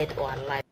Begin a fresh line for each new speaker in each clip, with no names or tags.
dead or alive.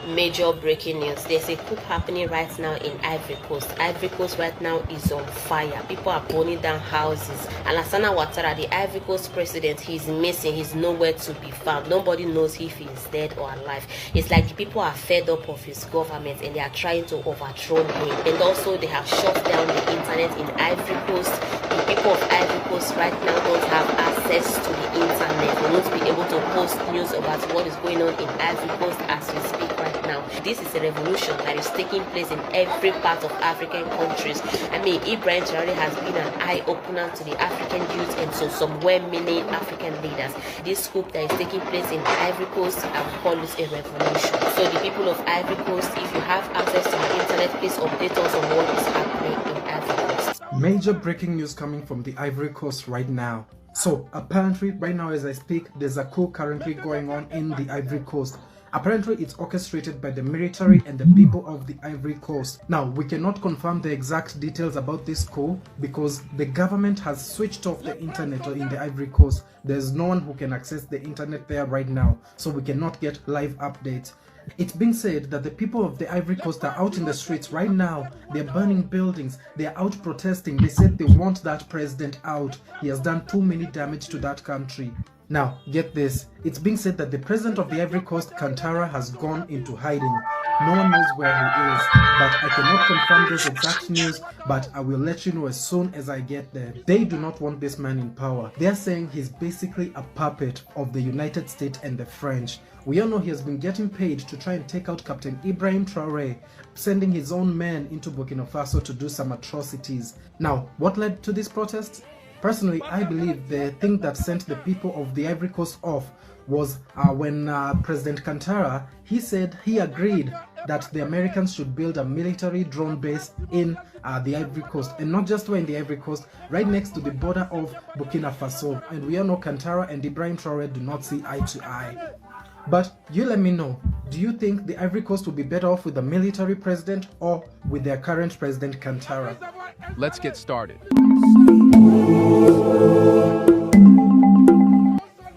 Major breaking news. There's a coup happening right now in Ivory Coast. Ivory Coast right now is on fire. People are burning down houses. Alassane Ouattara, the Ivory Coast president, he's missing. He's nowhere to be found. Nobody knows if he's dead or alive. It's like the people are fed up of his government and they are trying to overthrow him. And also they have shut down the internet in Ivory Coast. The people of Ivory Coast right now don't have access to the internet. They won't be able to post news about what is going on in Ivory Coast as we speak right now. This is a revolution that is taking place in every part of African countries. I mean, Ibrahim Traore has been an eye-opener to the African youth and so some well-meaning African leaders. This coup that is taking place in Ivory Coast, I would call this a revolution. So the people of Ivory Coast, if you have access to the internet, please update us on what is happening in Ivory Coast.
Major breaking news coming from the Ivory Coast right now. So apparently right now as I speak, there's a coup currently going on in the Ivory Coast. Apparently it's orchestrated by the military and the people of the Ivory Coast. Now we cannot confirm the exact details about this coup because the government has switched off the internet in the Ivory Coast. There's no one who can access the internet there right now, so we cannot get live updates. It's being said that the people of the Ivory Coast are out in the streets right now. They're burning buildings. They're out protesting. They said they want that president out. He has done too many damage to that country. Now, get this. It's being said that the president of the Ivory Coast, Kantara, has gone into hiding. No one knows where he is, but I cannot confirm this exact news, but I will let you know as soon as I get there. They do not want this man in power. They're saying he's basically a puppet of the United States and the French. We all know he has been getting paid to try and take out Captain Ibrahim Traore, sending his own men into Burkina Faso to do some atrocities. Now, what led to these protests? Personally, I believe the thing that sent the people of the Ivory Coast off was when President Kantara, he said he agreed that the Americans should build a military drone base in the Ivory Coast, and not just in the Ivory Coast, right next to the border of Burkina Faso. And we all know Kantara and Ibrahim Traore do not see eye to eye. But you let me know, do you think the Ivory Coast will be better off with a military president or with their current president Kantara?
Let's get started.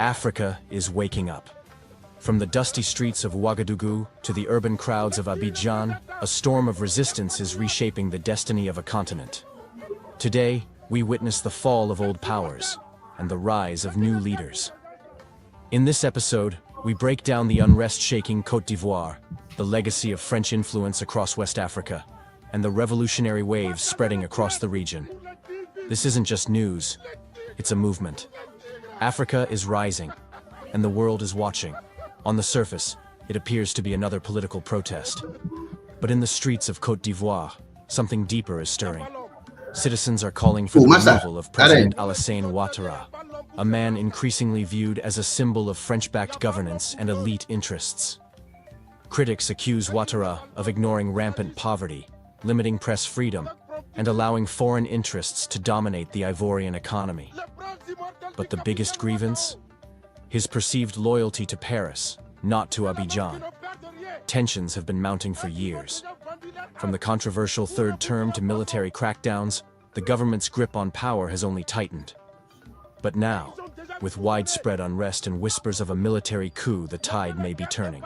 Africa is waking up. From the dusty streets of Ouagadougou to the urban crowds of Abidjan, a storm of resistance is reshaping the destiny of a continent. Today, we witness the fall of old powers and the rise of new leaders. In this episode, we break down the unrest shaking Côte d'Ivoire, the legacy of French influence across West Africa, and the revolutionary waves spreading across the region. This isn't just news, it's a movement. Africa is rising, and the world is watching. On the surface, it appears to be another political protest. But in the streets of Côte d'Ivoire, something deeper is stirring. Citizens are calling for the removal of President Alassane Ouattara, a man increasingly viewed as a symbol of French-backed governance and elite interests. Critics accuse Ouattara of ignoring rampant poverty, limiting press freedom, and allowing foreign interests to dominate the Ivorian economy. But the biggest grievance? His perceived loyalty to Paris, not to Abidjan. Tensions have been mounting for years. From the controversial third term to military crackdowns, the government's grip on power has only tightened. But now, with widespread unrest and whispers of a military coup, the tide may be turning.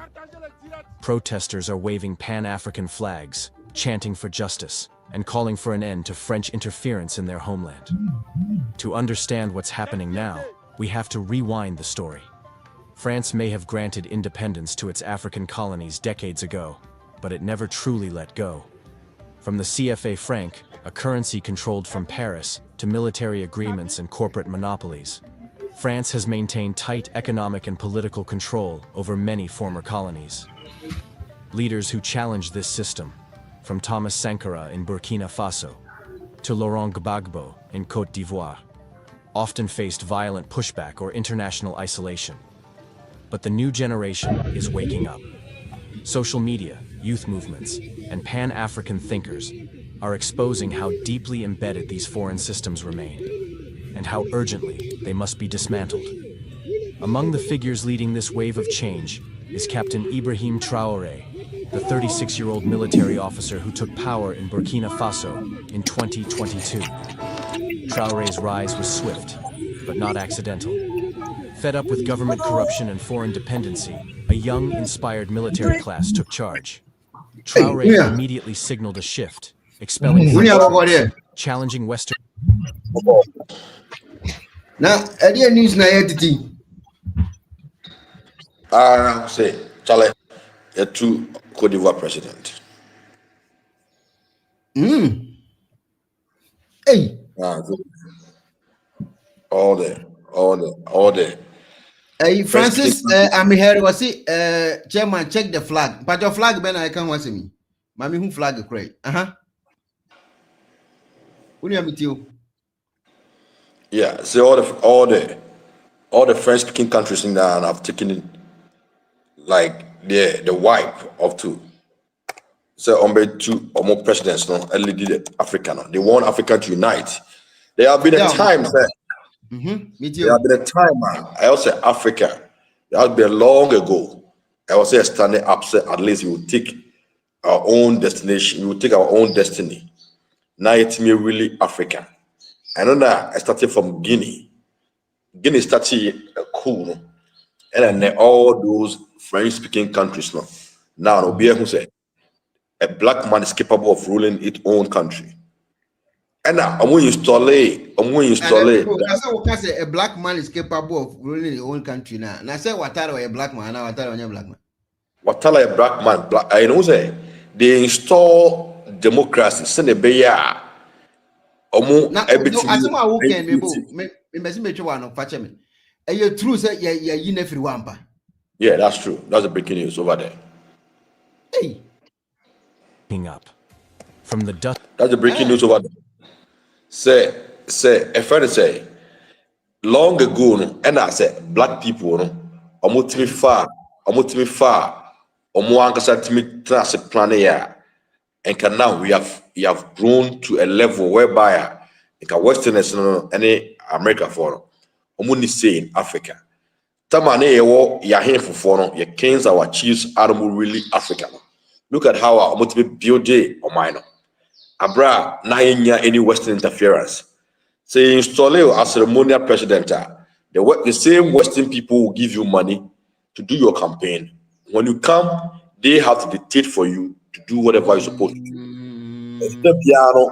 Protesters are waving Pan-African flags, chanting for justice, and calling for an end to French interference in their homeland. To understand what's happening now, we have to rewind the story. France may have granted independence to its African colonies decades ago, but it never truly let go. From the CFA franc, a currency controlled from Paris, to military agreements and corporate monopolies, France has maintained tight economic and political control over many former colonies. Leaders who challenged this system, from Thomas Sankara in Burkina Faso to Laurent Gbagbo in Côte d'Ivoire, often faced violent pushback or international isolation. But the new generation is waking up. Social media, youth movements, and Pan-African thinkers are exposing how deeply embedded these foreign systems remain, and how urgently they must be dismantled. Among the figures leading this wave of change is Captain Ibrahim Traore, the 36-year-old military officer who took power in Burkina Faso in 2022. Traore's rise was swift, but not accidental. Fed up with government corruption and foreign dependency, a young, inspired military class took charge. Traoré immediately signaled a shift, expelling French troops, challenging Western.
Now, at the news, na entity.
I say, Charlie, a true Cote d'Ivoire president.
Hey,
All the.
Hey, Francis, I'm here. Was it, Chairman, check the flag. But your flag, Ben, I can't watch me. Mammy, who flag great? Who you meet you?
Yeah, so all the French speaking countries in there have taken it like the wipe of two. So on two or more presidents, no, lead Africa. No. They want Africa to unite. There have been a time, sir.
Me too.
There have been a time, man. I also say Africa. There has been long ago. I was say standing up, say at least we will take our own destination. We will take our own destiny. Now it's me really Africa. I know that I started from Guinea. Guinea started cool, and then all those French-speaking countries now Obiya who said a black man is capable of ruling its own country. And now I'm going to install it.
I say a black man is capable of ruling his own country now. And I say Ouattara a black man, now Ouattara a black man.
Ouattara a black man. I know say they install democracy. Send a beya.
Now, as I'm a weekend, you true say you never wampa.
Yeah, that's true. That's the breaking news over there.
Hey,
Up from the dust.
That's the breaking news over there. Say, a friend say, long ago, and I said, black people, almost me far, plan here. And can now we have grown to a level whereby Westerners any America for say in Africa. Tamane yahin for your kings, our chiefs are really African. Look at how our motive build or minor. Abra na any Western interference. Say install you as ceremonial president. The same Western people will give you money to do your campaign. When you come, they have to dictate for you to do whatever you're supposed to do.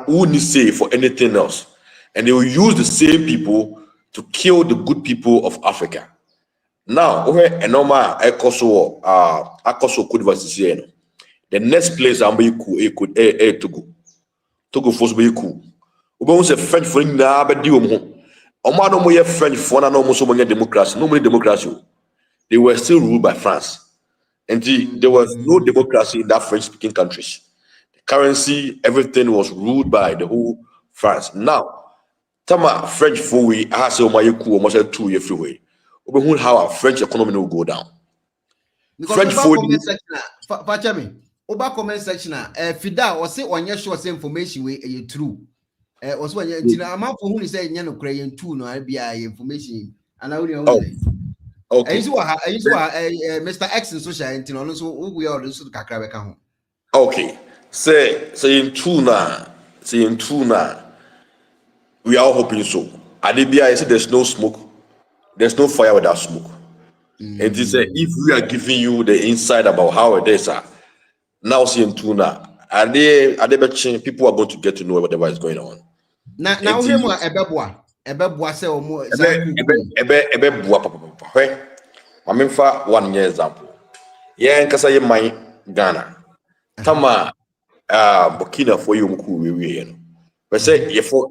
Who need say for anything else, and they will use the same people to kill the good people of Africa. Now, a normal Akoso Cote d'Ivoire. The next place I'm going to go. Togo force be Coup. Obo say French for na be di omo. Omo no mo ye French for na no mo so mo democracy. No more democracy. They were still ruled by France. And there was no democracy in that French speaking countries. The currency, everything was ruled by the whole France. Now, Tama French for we has Omayeku almost 2 years free. Obo how our French economy will go down.
Because French for Oba comment section Fida or say on your sure information way true. Was when you amount for who is saying no crayon two no IBI information and I will okay. Mr. X and social and also we are also Kakrabeka.
Okay. Say in tuna. We are hoping so. At the I said there's no smoke, there's no fire without smoke. And they say if we are giving you the insight about how it is now seeing tuna, are they people are going to get to know whatever is going on.
Now him ebeboa say o mo
papa. Mamemfa 1 year example. Yeah, nkasa ye man Ghana. Tama Burkina for you we no. But say if for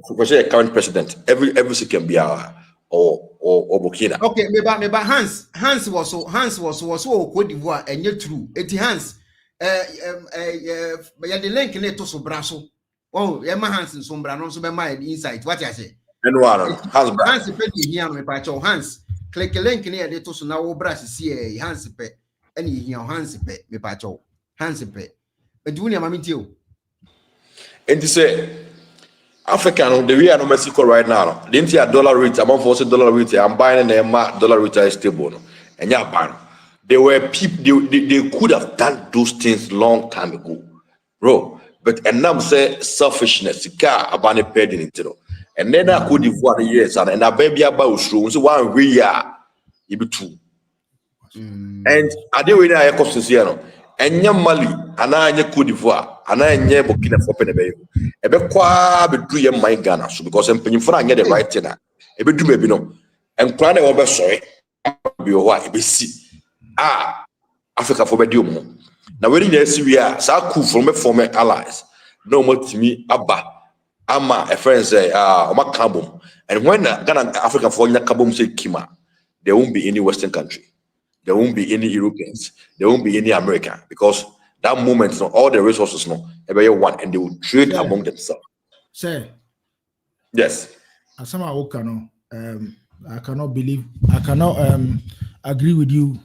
current president every second be or Burkina.
Okay, maybe Hans was so Cote d'Ivoire and yet true. It Hans but the link in to so braso. Oh, Emma Hansen sombra no so be my insight. What I say?
And one
Hans pe here me pa Hans. Click a link near the to so now brass see Hans pe any here Hans pe me pa Hans pe. But do you mama tio?
And you say African the way I know Mexico right now. Didn't you dollar rate amount for $40 rate? I'm buying a dollar rate is stable. And yeah, ban. There were people they could have done those things long time ago, bro. But and now say selfishness, car abane pending it, and then I could have 1 year and I baby about so one we are you be two. And I did with a constitution. And your Mali, and I nye Cote d'Ivoire, and I nye Burkina Faso. Ebe kwa be do ye my Ghana so because I'm paying for the right thing. Ebe do me no. And plan e obe sorry. Be wa ebe see. Africa for be do mo. Now when you see we are so cool from former allies. No more to me abba. Ama a friend say oma kabum. And when Ghana Africa for nya kabum say kima, there won't be any Western country. There won't be any Europeans. There won't be any American because that moment, all the resources, every one, and they will trade among themselves.
Say,
yes.
As somehow I cannot believe, I cannot agree with you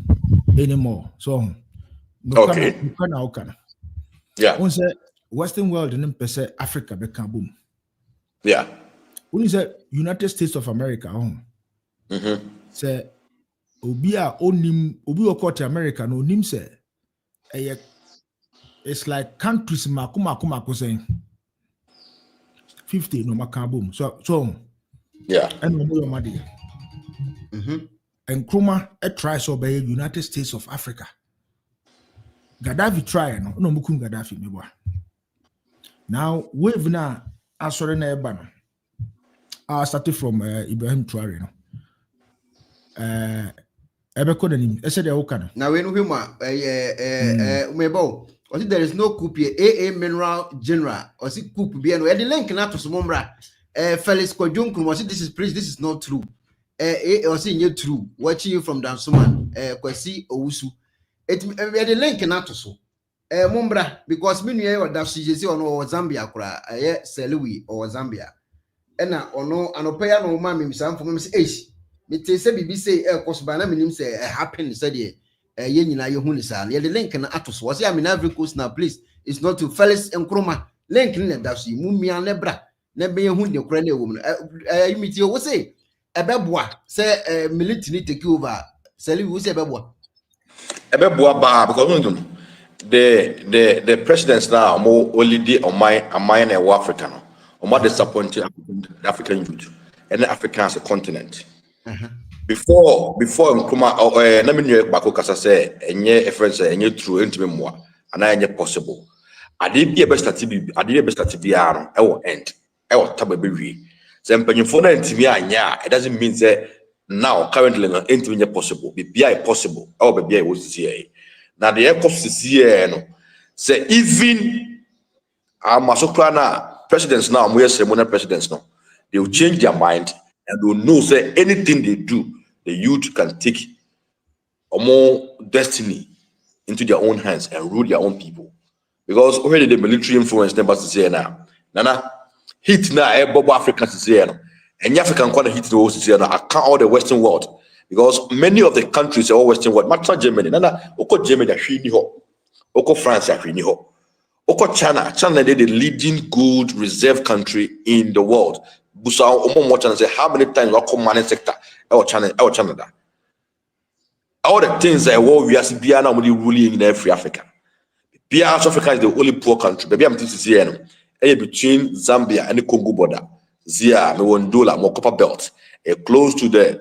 anymore. So,
okay.
Yeah. When say Western world and then say Africa become boom.
Yeah.
When you say United States of America, say. Obi okot America no nim say it's like countries makuma saying 50 no makabum so
yeah
and no your money and Kruma try so by United States of Africa Gaddafi try no mukum Gaddafi me boy now wave na asore na eba no I started from Ibrahim Traore no
now we know him umebo or there is no coup here AA mineral general or see coup be and the link na to sumomra Felix Kwadwonkun was this is not true or see you true watching you from Dansuman Kwesi Owusu it the link na to so mumbra because me no that she or Zambia kura Selewi or Zambia ena ono anopeya no ma me misam for me say me te say bibi say kosoba na minim say happen say de ye nyina ye hu ni sa ye the link na ato so say am in Ivory Coast now please it's not to Felix Nkrumah link ni da so mu mia na bra na be ye hu de kura na ewo mu you meet you wo say ebeboa say military take over say we say ebeboa
ba because the presidents now more only dey on my and Africa no or more disappointed African youth and Africa as a continent. Before Nkrumah na me new bako kasa say enye friends enye true entime moa ana enye possible ade bi e be start bi no e wo end e wo taba be wi say mpanyimfo na entime anya it doesn't mean say now currently no entime enye possible be bia possible e wo be bia e wo sisi na the cost sisi no say even amasokra na presidents now mo yes ceremonial presidents no they will change their mind and they will know say anything they do, the youth can take a more destiny into their own hands and rule their own people. Because already the military influence never to say now. Nana hit now Bobo Africans to say now. And African quite hit the host to say now. I count all the Western world. Because many of the countries are all Western world. Not Germany. Nana Oko Germany are ho. Oko France are ho. Oko China. China is the leading gold reserve country in the world. Busa and say how many times local mining sector or Canada. All the things that we are seeing now ruling in every Africa. South Africa is the only poor country. Maybe I'm teaching between Zambia and the Congo border. Zia, Mwondola, Mokopa Belt, close to the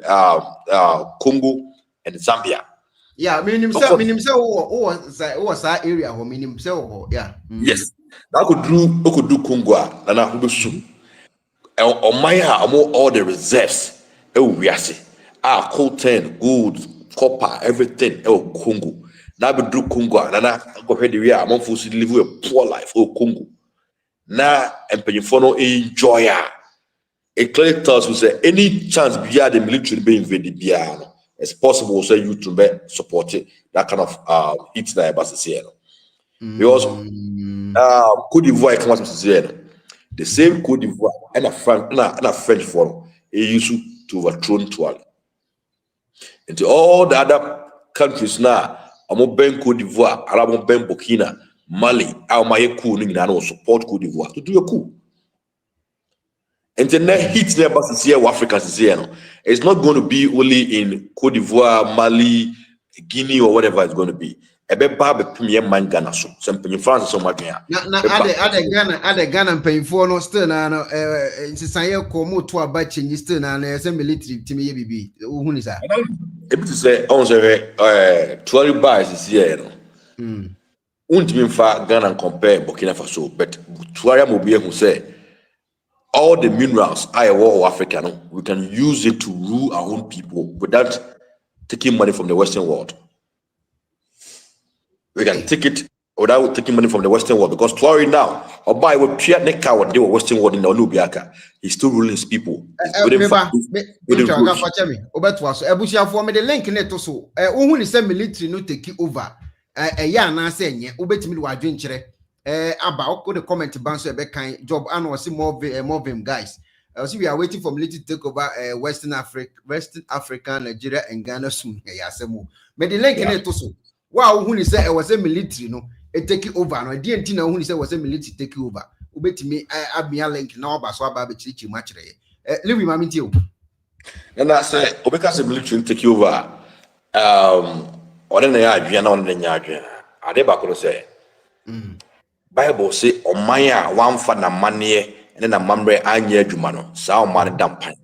Congo and Zambia.
Yeah, himself, was that area or himself, yeah.
Yes. I could do Congo and I would soon. On my all the reserves, we are see coltan, gold, copper, everything. Congo. Now we do Congo, and I go ahead. We are among folks live a poor life. Congo. Now and pay for no enjoy. It clearly tells us that any chance beyond the military being invaded, it's possible. Say you to be supporting that kind of it's the embassy here. Because Cote d'Ivoire comes to say. The same Cote d'Ivoire and a French forum used to overthrow Tuali. And to all the other countries now, I'm Ben Cote d'Ivoire, I'm Ben Burkina, Mali, I'm my coup, and support Cote d'Ivoire to do a coup. And the next hit never here, Africans is here. It's not going to be only in Cote d'Ivoire, Mali, Guinea, or whatever it's going to be. Premier man Ghana so in France so much here.
Other Ghana paying for no still now in Sanya Komo to a batching still and as a military to me BB. Who is that?
able to say on the 12 bars is here. Won't mean far Ghana and compare Burkina Faso, but Tuaria Mobile who say all the minerals I war Africa, we can use it to rule our own people without taking money from the Western world. We can take it without taking money from the Western world because Tuari now, or by what Pierre Neka when they were Western world in the Onubiaka, he's still ruling his people. The
link in it also. Only send military no take it over. Yeah, na say nye. Ubetimi wa adwenkyere. About the comment bounce a kind job and was more them guys. So we are waiting for military to take over Western Africa, Nigeria, and Ghana soon. Yeah, but the link in it also. Wow, who say it was a military, no, it take it over. No, didn't know who say was a military take it over. Ubetimi, I be a link now, but so about chichi match. Leave me, mammy, too.
And I say, because the military take you over, or then they are on the Nigeria. Are they back to say? Bible say, "O Maya, one for the money, and then a mamre anya jumano, sao man dampan."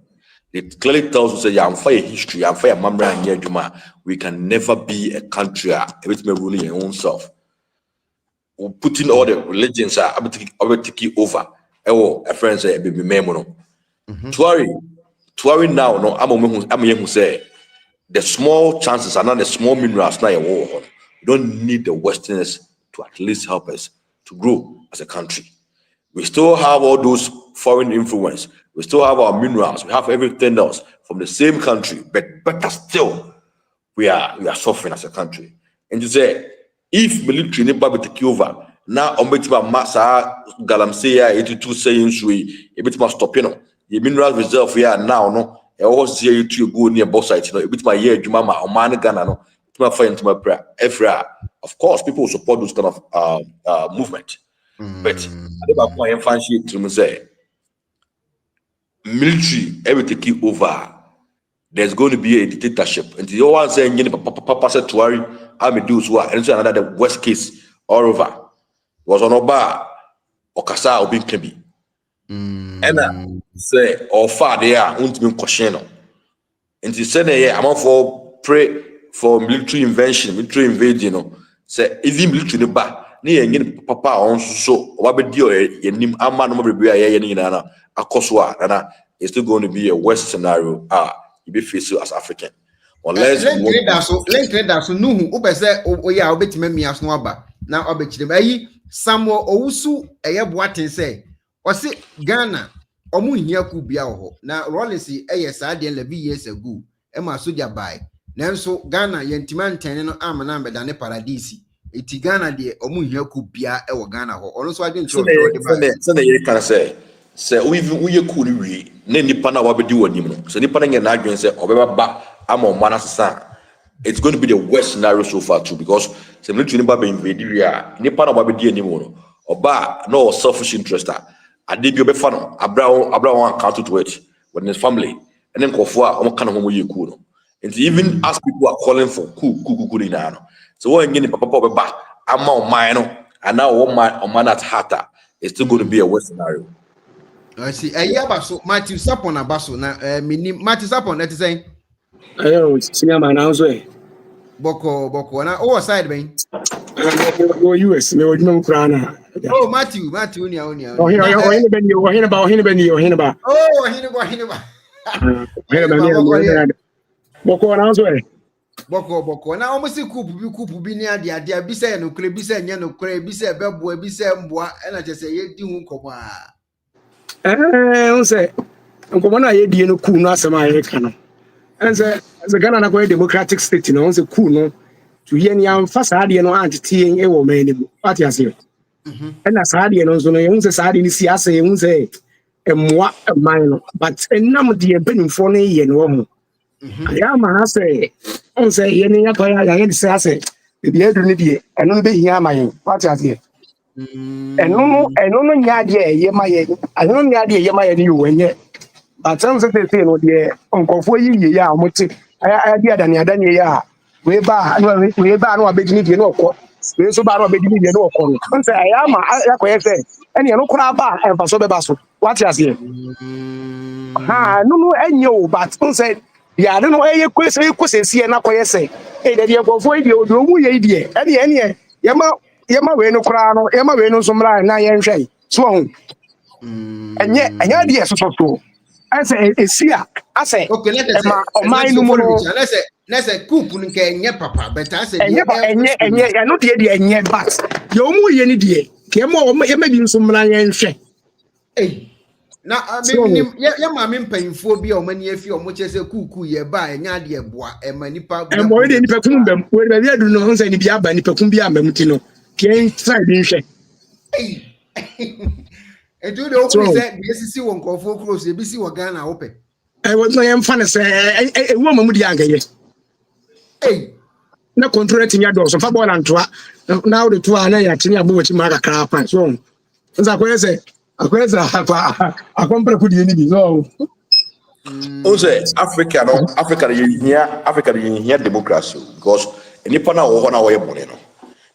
It clearly tells us that you for a history, and for a mamre anya juma, we can never be a country which may rule your own self. We put in all the religions are taking over. Oh, a friend say, "Baby, memono." Tuari now, no, I'm who say the small chances are not the small minerals now. We don't need the Westerners to at least help us to grow as a country. We still have all those foreign influence. We still have our minerals. We have everything else from the same country, but better still, we are suffering as a country. And you say, if military never take over, now on betima massa galamsea 82 saying sui, a bit must stop, the mineral reserve here now, no. I always hear you to go near both sides, a bit my year, Jumama, or Man Ghana, no. Of course, people support those kind of movement. But I don't want to say military everything over. There's going to be a dictatorship. And the one saying Papa said Tuari, I'm do so and so another the worst case all over. Was on Oba or Kasa or Bin Kebi. And say or far there won't be question. And he said, I'm for pray for military invention, military invasion, say even military ba ni engine papa on so wabedio yenim ama no bebre aye ni na akoswa na it's still going to be a worst scenario you be face as African unless
link that so no hu obese oya obetima mias no aba na obechire ayi Samuel Owusu eye boaten say o se Ghana omu hia ku bia ho na Rollins eye saa de 11 years ago e ma so dia bai nanso Ghana yentima ntene no amana mbeda ne paradisi eti Ghana de omu hia ku bia e wo Ghana ho ono so ade ntro de bai
se na ye kan say we ye ku ni wi na nipa na wabedi wanim no se nipa na nye na adwen say obeba ba ama o mana sesa it's going to be the worst scenario so far too because se military nipa be invade ria nipa na wabedi anim no oba no selfish interest ade bi obefa no abra one account to it with his family and then kofo a o kan ho ye ku no. And even as people are calling for coup in Ghana. So when you papa oba ama o man no and now o man at harder it's still going to be a worse scenario.
I see. So Matthew Sapon abaso na Matthew Sapon that is saying
senior man now so
boko na o side ben
go US me odimo krana.
Oh Matthew unia
oh here ba Boko na so
Boko na almost kupu bi ni ade bi se no kure bi se nya no kure bi se bebo bi se mboa e na chese ye di hu nkomo
on say nkomo na ye die no Coup no asema ye ka no en say Ghana na go democratic state no on say Coup no to ye ni amfa saade no antete e wo mani mu what you say en na saade no so no ye say saade ni siasa ye say emwa man no but enam de benimfo no ye no ho ya ma say on say ye ni yato ya ye say ase bi edu ni die eno be hia ma ye what you say eno no nya de ye ma ye eno nya de ye ma ye ni yo wenye but some say no de onkofo yi ya omote aya di adani ya we ba no abegini die no okọ we so ba no abegini die no okọ no on say ya ma yakoye say ene no kura ba emfa so be ba so what you say no enye o but on say ya no e kwese na koyese e de nkofo ide omu ye ide ene yema we no kra no yema we no somra na ye nhwe so ho enya de so so ase esia ase
okay, let's say
ma o mai no mo no
let's say coup nke enye papa but I say
enye no de enye but ye omu ye ni de ke mo ye ma bi somra ye nhwe
na minim ya ma me mpanyimfo bi o mani afi o mo chese kuku ye ba enya de eboa e manipa
e mo de nipa kun bam we ba bi adu no ho se ni bi aba nipa kun bi amam ti no ke try bi nhwe
edu de okuri se bi sisi won kofo cross e bi si wo Ghana wo pe
e wo no yem fa ne se e wo mamu di angaye na control ti nya do so fa ball antoa na wo de to ana ya ti nya bo chi ma kakra pa so nza ko yese akweza akompre ku di ni bi so
o say Africa here democracy because nipa na wo na wo ye bone no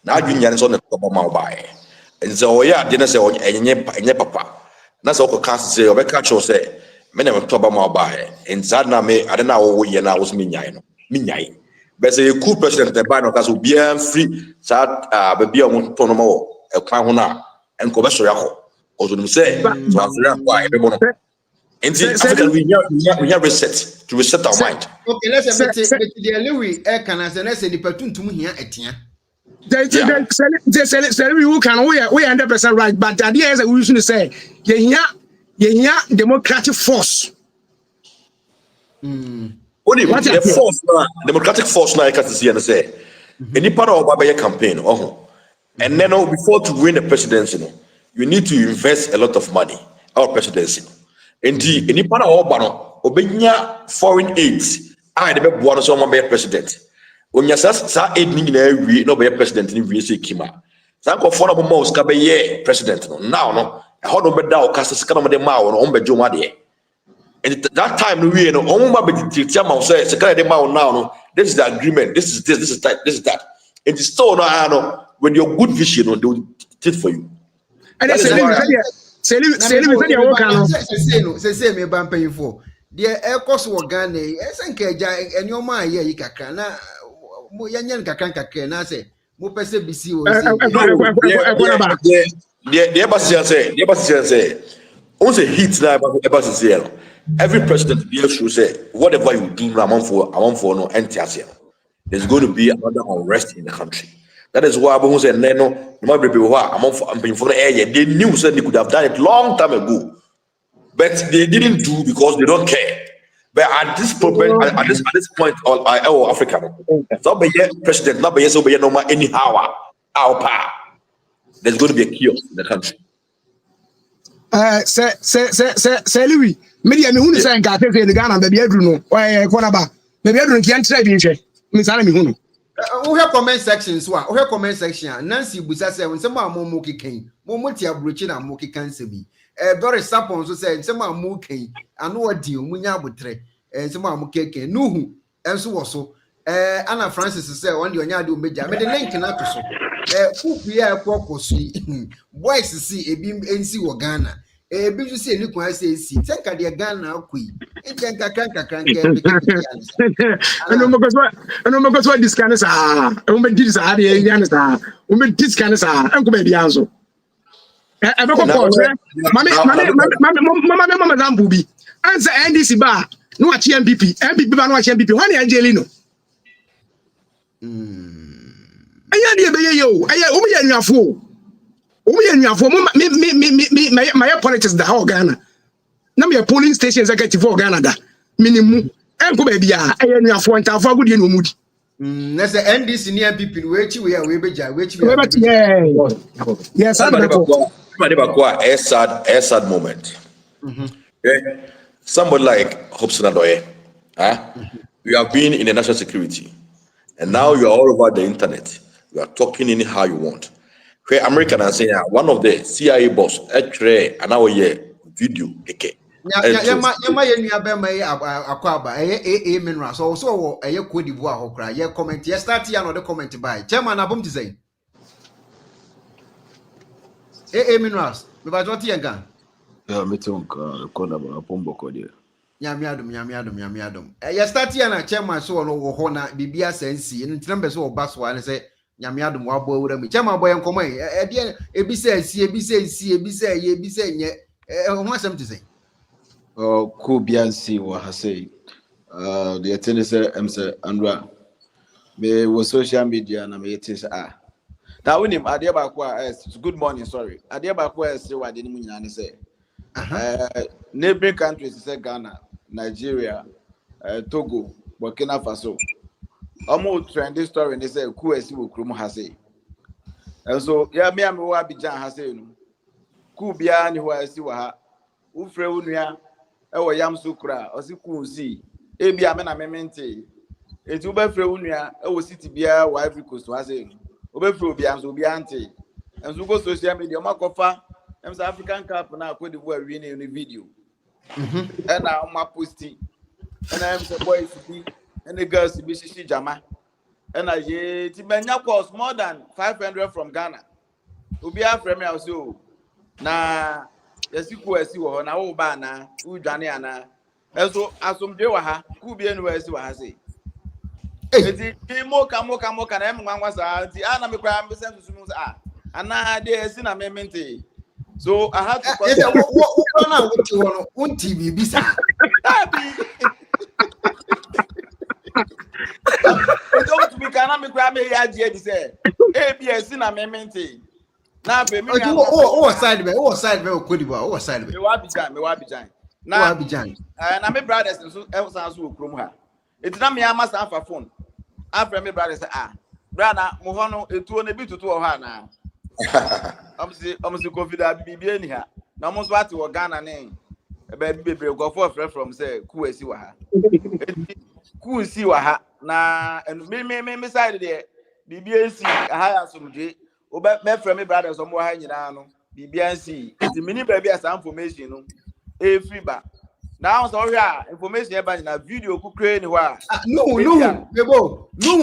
na adwunya ne so ne to ma ba e nze o ya de na se enye papa na se o ko kan se o be ka cho se me na to ma ba e nza na me ade na wo ye na wo so minyae no minyae be se Coup president e ba no ka so bien free sa be bia mo to no ma wo e kwan ho na enko be so yakọ ozo say so Africa kwa e be bono Africa we have reset to reset our mind.
Okay, let's say the Louis e kana se na se ni patuntum hia etia
they we can we 100% right but the idea is that we should say ye democratic force
Only the force democratic force na can see and say any part of our campaign and then before to win the presidency you need to invest a lot of money our presidency indeed any part of our obenya foreign aid I the be bono so be president onya sa aid ni na wi no be president ni wi se kima sa ko for no mo ska be ye president no now no e ho no be da o kasa ska no de ma wo no on be joma de and that time no wi no on ma be dictate ma say ska de ma wo now no this is the agreement this is that and the store no when you're good vision no they will dictate for you
and say me say o kan no
say me ban pay for the air cost wo Ghana e senka eja enyoma aye yi kakra na mo yanyan kakra na say mo pese bisi o
Ekuonaba the embassy say on say hit na embassy say every president be sure say whatever you do among for no entiasia there's going to be another unrest in the country. That is why Abu said no be for they knew said they could have done it long time ago but they didn't do because they don't care. But at this point, all Africa, not be president, not be so be no more anyhow. Our power. There's going to be a chaos in the country.
Say Louis, media me hunu say nka tete ni Ghana be adru no. Ekuonaba, be adru nki antre bi nhwe. Me sana me hunu.
We have comment section so we have comment section. Nancy Busa say nsema amomo keken. Mo ti abrochi na mo kekan se bi. Doris Sapon so say nsema amu ken ano odi omunya abotre. Nsema amu keken. Nuhu enso wo so. Anna Francis say on the onya de omeja. Me the link na to so. Coup ya ekwokosu. Boys see ebi ensi wo Ghana. Ebi ju say ni kwa say si. Tenka de Ghana akui. Enka kakran
Ano mo ko this kind sa. O me dis sa de yan sa. O me dis kind sa. Enko be bi anso. E be ko ko mama zambu bi. Ansa NDC ba no achi MPP ba no achi MPP. Wani Angelino. Aya de be ye o. Aya o me ya nuafo. O me ya nuafo my politics da ho Ghana. Na me polling station executive for Ghana da. Minimum enko ba bia aya nuafo ntafo agudie no mudi.
Na say NDC ni MPP we chi we beja we chi
yes
a sad moment. Okay. Somebody like Hobson Adoye, you have been in the national security and now you are all over the internet. You are talking in how you want. Okay, American and saying one of the CIA boss actually an hour video okay.
Yama ye nua be mai akwaba eh mineral so eh Cote d'Ivoire hokra ye comment ye start ya no the comment by chairman abom ti say minerals me ba joti yenga
Yeah, me too. Ekuonaba pombo ko there.
Nyamiadum. Ya start here na chairman so no wo ho na bibia sensi. Ntina mbe so oba so ane say nyamiadum wa boy wura mi. Chairman boy enkomo e de ebi say si, ebi say ye, ebi say nye. Ho asem to say.
Coup biansi wa hase. The thing is say Andra. Me was social media na me it ah. Now when him adia ba kwa good morning sorry. Adia ba kwa say wa de ni nyina ne say. Neighboring countries say Ghana, Nigeria, Togo, Burkina Faso. Almost trending story they say Coup esi wo krom ha say. And so yeah me am wa Abidjan ha say no. Coup bia ni ho esi wa ha. Wo frɛ wo nua e wo yam so kura o si Coup si. E bia me na memente. Eti wo ba frɛ wo nua e wo city bia wa Ivory Coast ha say no. Wo ba frɛ obi am so obi ante. And so go social media makofa South African Cup na Cote d'Ivoire winning in the video. And now my posting. And I am the boys to be and the girls to be shishi jama. And I Timenya cost more than 500 from Ghana. Ubia from me also. Na yesiku esi wo na wo ba na udwane ana. Eso asomdwe wa ha. Ku bi enu esi wa ha sei. Eti mo ka na em ngwanwa sa nti ana me kwa mbese nsusu sa ana de esi na memente. So I had to
Is it what now what you want on TV bisa.
Don't to be kana me kwa me ya die di say. ABS na memente. Na be me
side be Cote d'Ivoire, side be.
Me wa Abidjan.
Na Abidjan.
Na me brothers so e san so okrom ha. Eti na me ama san fa phone. After me brothers say brother mo ho no etuo na bi tutu o ha na. I'm see confident BBA ni ha. Na mo so ate wo Ghana ne. E ba bebre go for from say Coup esi wa ha. Coup si wa ha na me side there BBA si ha asomdwe. O be me frɛ me brothers o mo ha nyina no. BBA si. Iti mini ba bia some information no. E free ba. Now so here information e ba na video ku kre ni ho a.
No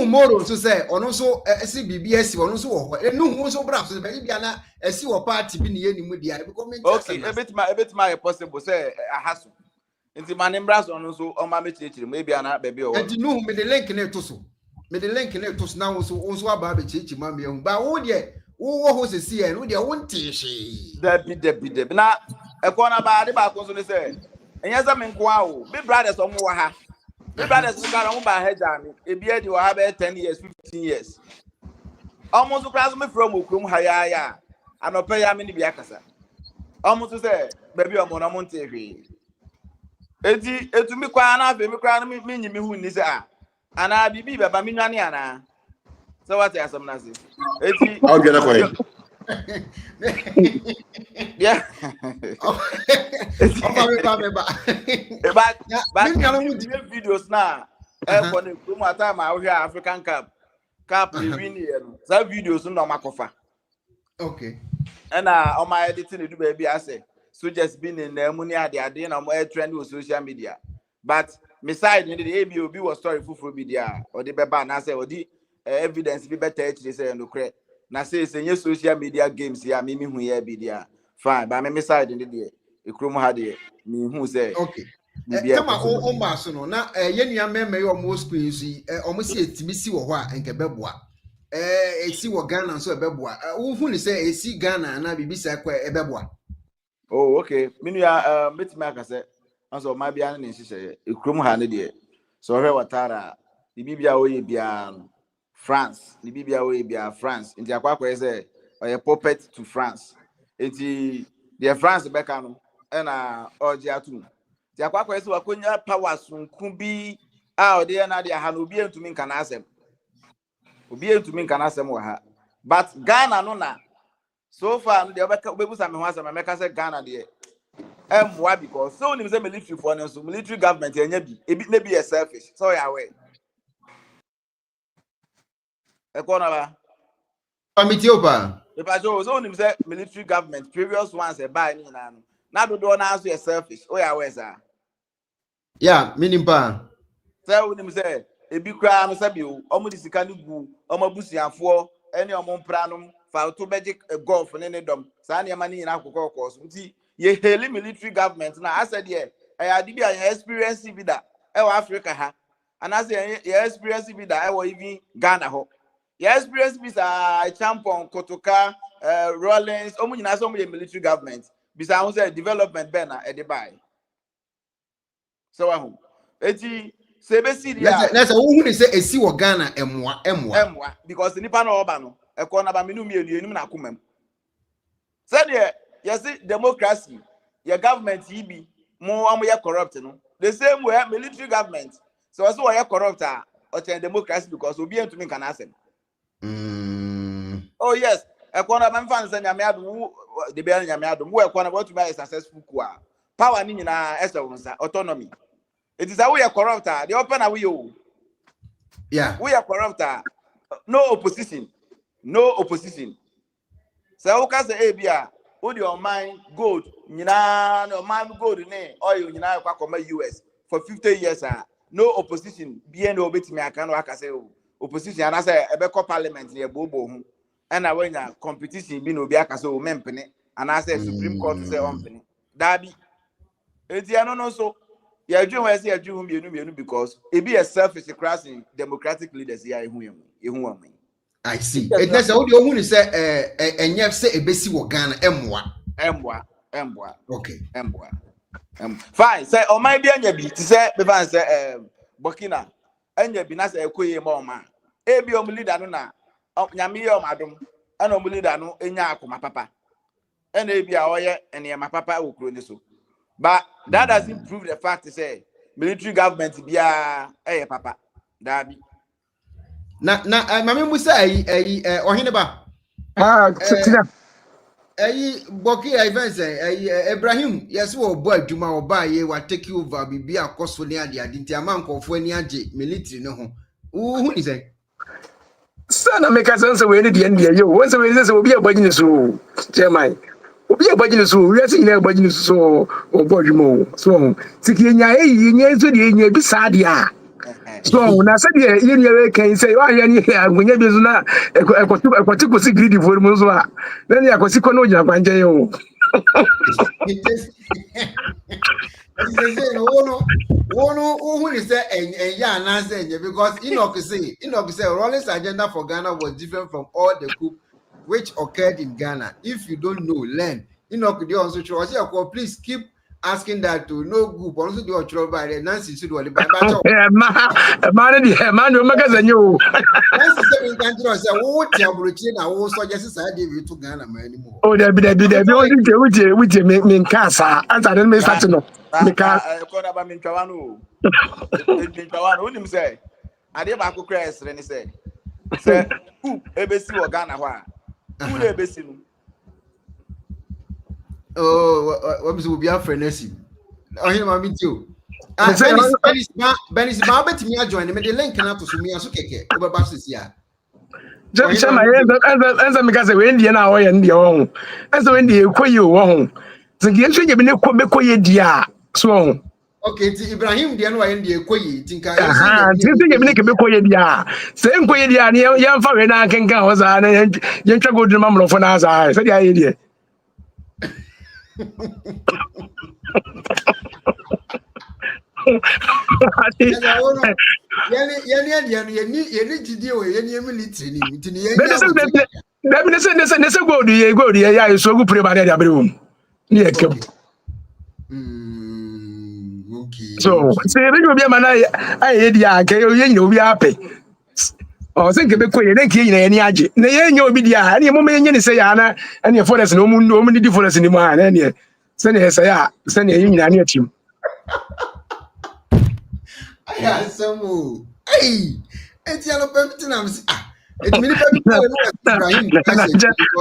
moro so say ono so esi BBS ono so wo no so bra so be bia na esi wo party bi ne yeni mu dia because me
okay ebit my possible say ahaso nti manembra so ono so o ma me chechire mu bia na be o
nti no me the link na to so na so aba be chechi ma me hu ba wo de wo ho se si e no de wo ntishi
debi na Ekuonaba de ba ko so ne say enya za me nko a o be brothers o mo wa ha. The brothers who got on by head and a beard you have 10 years, 15 years. Almost across me from Ukrum Hayaya. And I'll pay many biakasa. Almost to say, baby, I'm on a Monterey. It to me quite enough, me who is a. And I'll be by Minaniana. So what are some Nazi?
I'll get a
Yeah. But videos now. For the time I hear African Cup winning. Some videos no makofa.
Okay.
And on my editing do baby I say so just been in the money they are doing on more trend with social media. But beside the ABOB was story for media or the beba na say or the evidence be better they say no correct. Na say social media games here me hu here be there. Fine, but me side in the Ekuonaba ha there. Me hu say
okay. Tama o ma so no na ye nua meme yo mo screen si o mo si etimi si wo ho a enke beboa esi wo Ghana so beboa wo hu ni say esi Ghana na bibisa kwa beboa.
Oh okay, me nua metimi aka say anso ma bia na nhihye Ekuonaba ha ne there. So hwe watara bibia wo ye bia France, the Bibia way be France. In the aqua say or a puppet to France. Enti the France Beckham and Orgiatu. The aqua is Wakunya powers from Kumbi out there na dia Hanubian to mean canasem. Ubian to mean canasem or her. But Ghana no. So far the other babies and America say Ghana there. Why because so the military for so military government and it be a selfish. So yeah way. Ekuonaba.
Amitioba.
If I show so him say military government previous ones a buy ni na. Na do na so selfish. Oh yeah where sir.
Yeah, minimpa.
Say when him say e bi kra no sabi o omo di sika ni gu omo busianfo ene omo mpranom fa to magic golf ne dom. Sa na ma ni na akokọ so nti ye heli military government na asa de adi bi a experience bi da Africa ha and as your experience bi da even Ghana ho your experience bi sa Champon Kotoka Rollins omu nyina so military government bisa who say development be na e dey buy so who eti sebesi dia
let's who ni say esi wo Ghana emwa
because nipa na oba no Ekuonaba menu mienu enum na akomam said yes democracy your government be more corrupt no the same way military government so also we corrupt or democracy because we be to me can ask oh yes Ekuonaba fan say nyame adom the be nyame adom we Ekuonaba to be a successful coup power ni nyina esa autonomy it is how we are corrupt the open away you
yeah
we are corrupt no opposition so who can say bia who your mind gold nyina no man gold ne oil nyina kwa koma US for 50 years no opposition bia no obetimi aka no aka say opposition and say ebeko parliament ne bobo hu and when ya competition bi no obi aka say o mempene and I say Supreme Court say ompene dabi eti no so ya adwun we say adwun mienu because e be a selfish crossing democratic leaders here ehu am
I see. It is how the woman say enye say ebesi wo Ghana emwa. Okay.
Emwa. Fine. Say o man bi anya bi ti say be fan say Burkina anya bi na say ekoye ma o ma. E bi o leader no na nyame ye o madom. Ana o leader no enya akoma papa. Ana e bi a oye ene ma papa okuro ni so. But that doesn't prove the fact to say military government bia papa. That be
na mame musa ohene ba
tina
boki events Ibrahim yes wo bo adwuma oba ye wa take over bibi akoso ne ade nti amankofo ani age military ne ho hu ni say
sana make sense we ni de yo won say we say obi agbagini so chairman obi agbagini so we say ina agbagini so obo adwuma so tiki enya enya so de enya bi sa de a so na said ye we can say why any agunya bi so na ekoti ko si greedy for mu so a na ni akosi ko no nya kwanje yo
who is say enya na say because Enoch say Rollins agenda for Ghana was different from all the coup which occurred in Ghana. If you don't know, learn. Enoch dey also show say please keep asking that to no group also do trouble by the Nancy should what by
man o magaza nyo
Nancy say in country say wo tiabrochi na wo so just say dey to Ghana man anymore
oh there be with me nkasa answer them me start no me ka
Ekuonaba me ntwawano o nim say ade ba akokra esre ni say coup ebesi wo Ghana ho a coup na ebesi no
oh what be be afrenesi ohine ma meet you Benis ba betimi join me the link na to so me aso keke obeba sisia
Chama enza mikaze we ndie na oye ndie ho enza we ndie ekoyi wo ho zingi enso nye bi ne ko bekoye dia so ho
okay ti Ibrahim dia no wa ndie ekoyi tinka
zingi nye bi ne ke bekoye dia se enkoye dia ne yemfa we na kenka ho za na yentwa godun mamlofo na za se dia ye die so say we be man aye dia ke ye nyina obi ape o se nke be koye ne nke nyina ye ni age na ye nya obi dia na ye mo me nya ni se ya na ene forest no mu no mu di forest ni mu ha na ne se ne se ya se ne nyina na atim
aya samu ai eti alo pemti na msi eti mini pemti no Ibrahim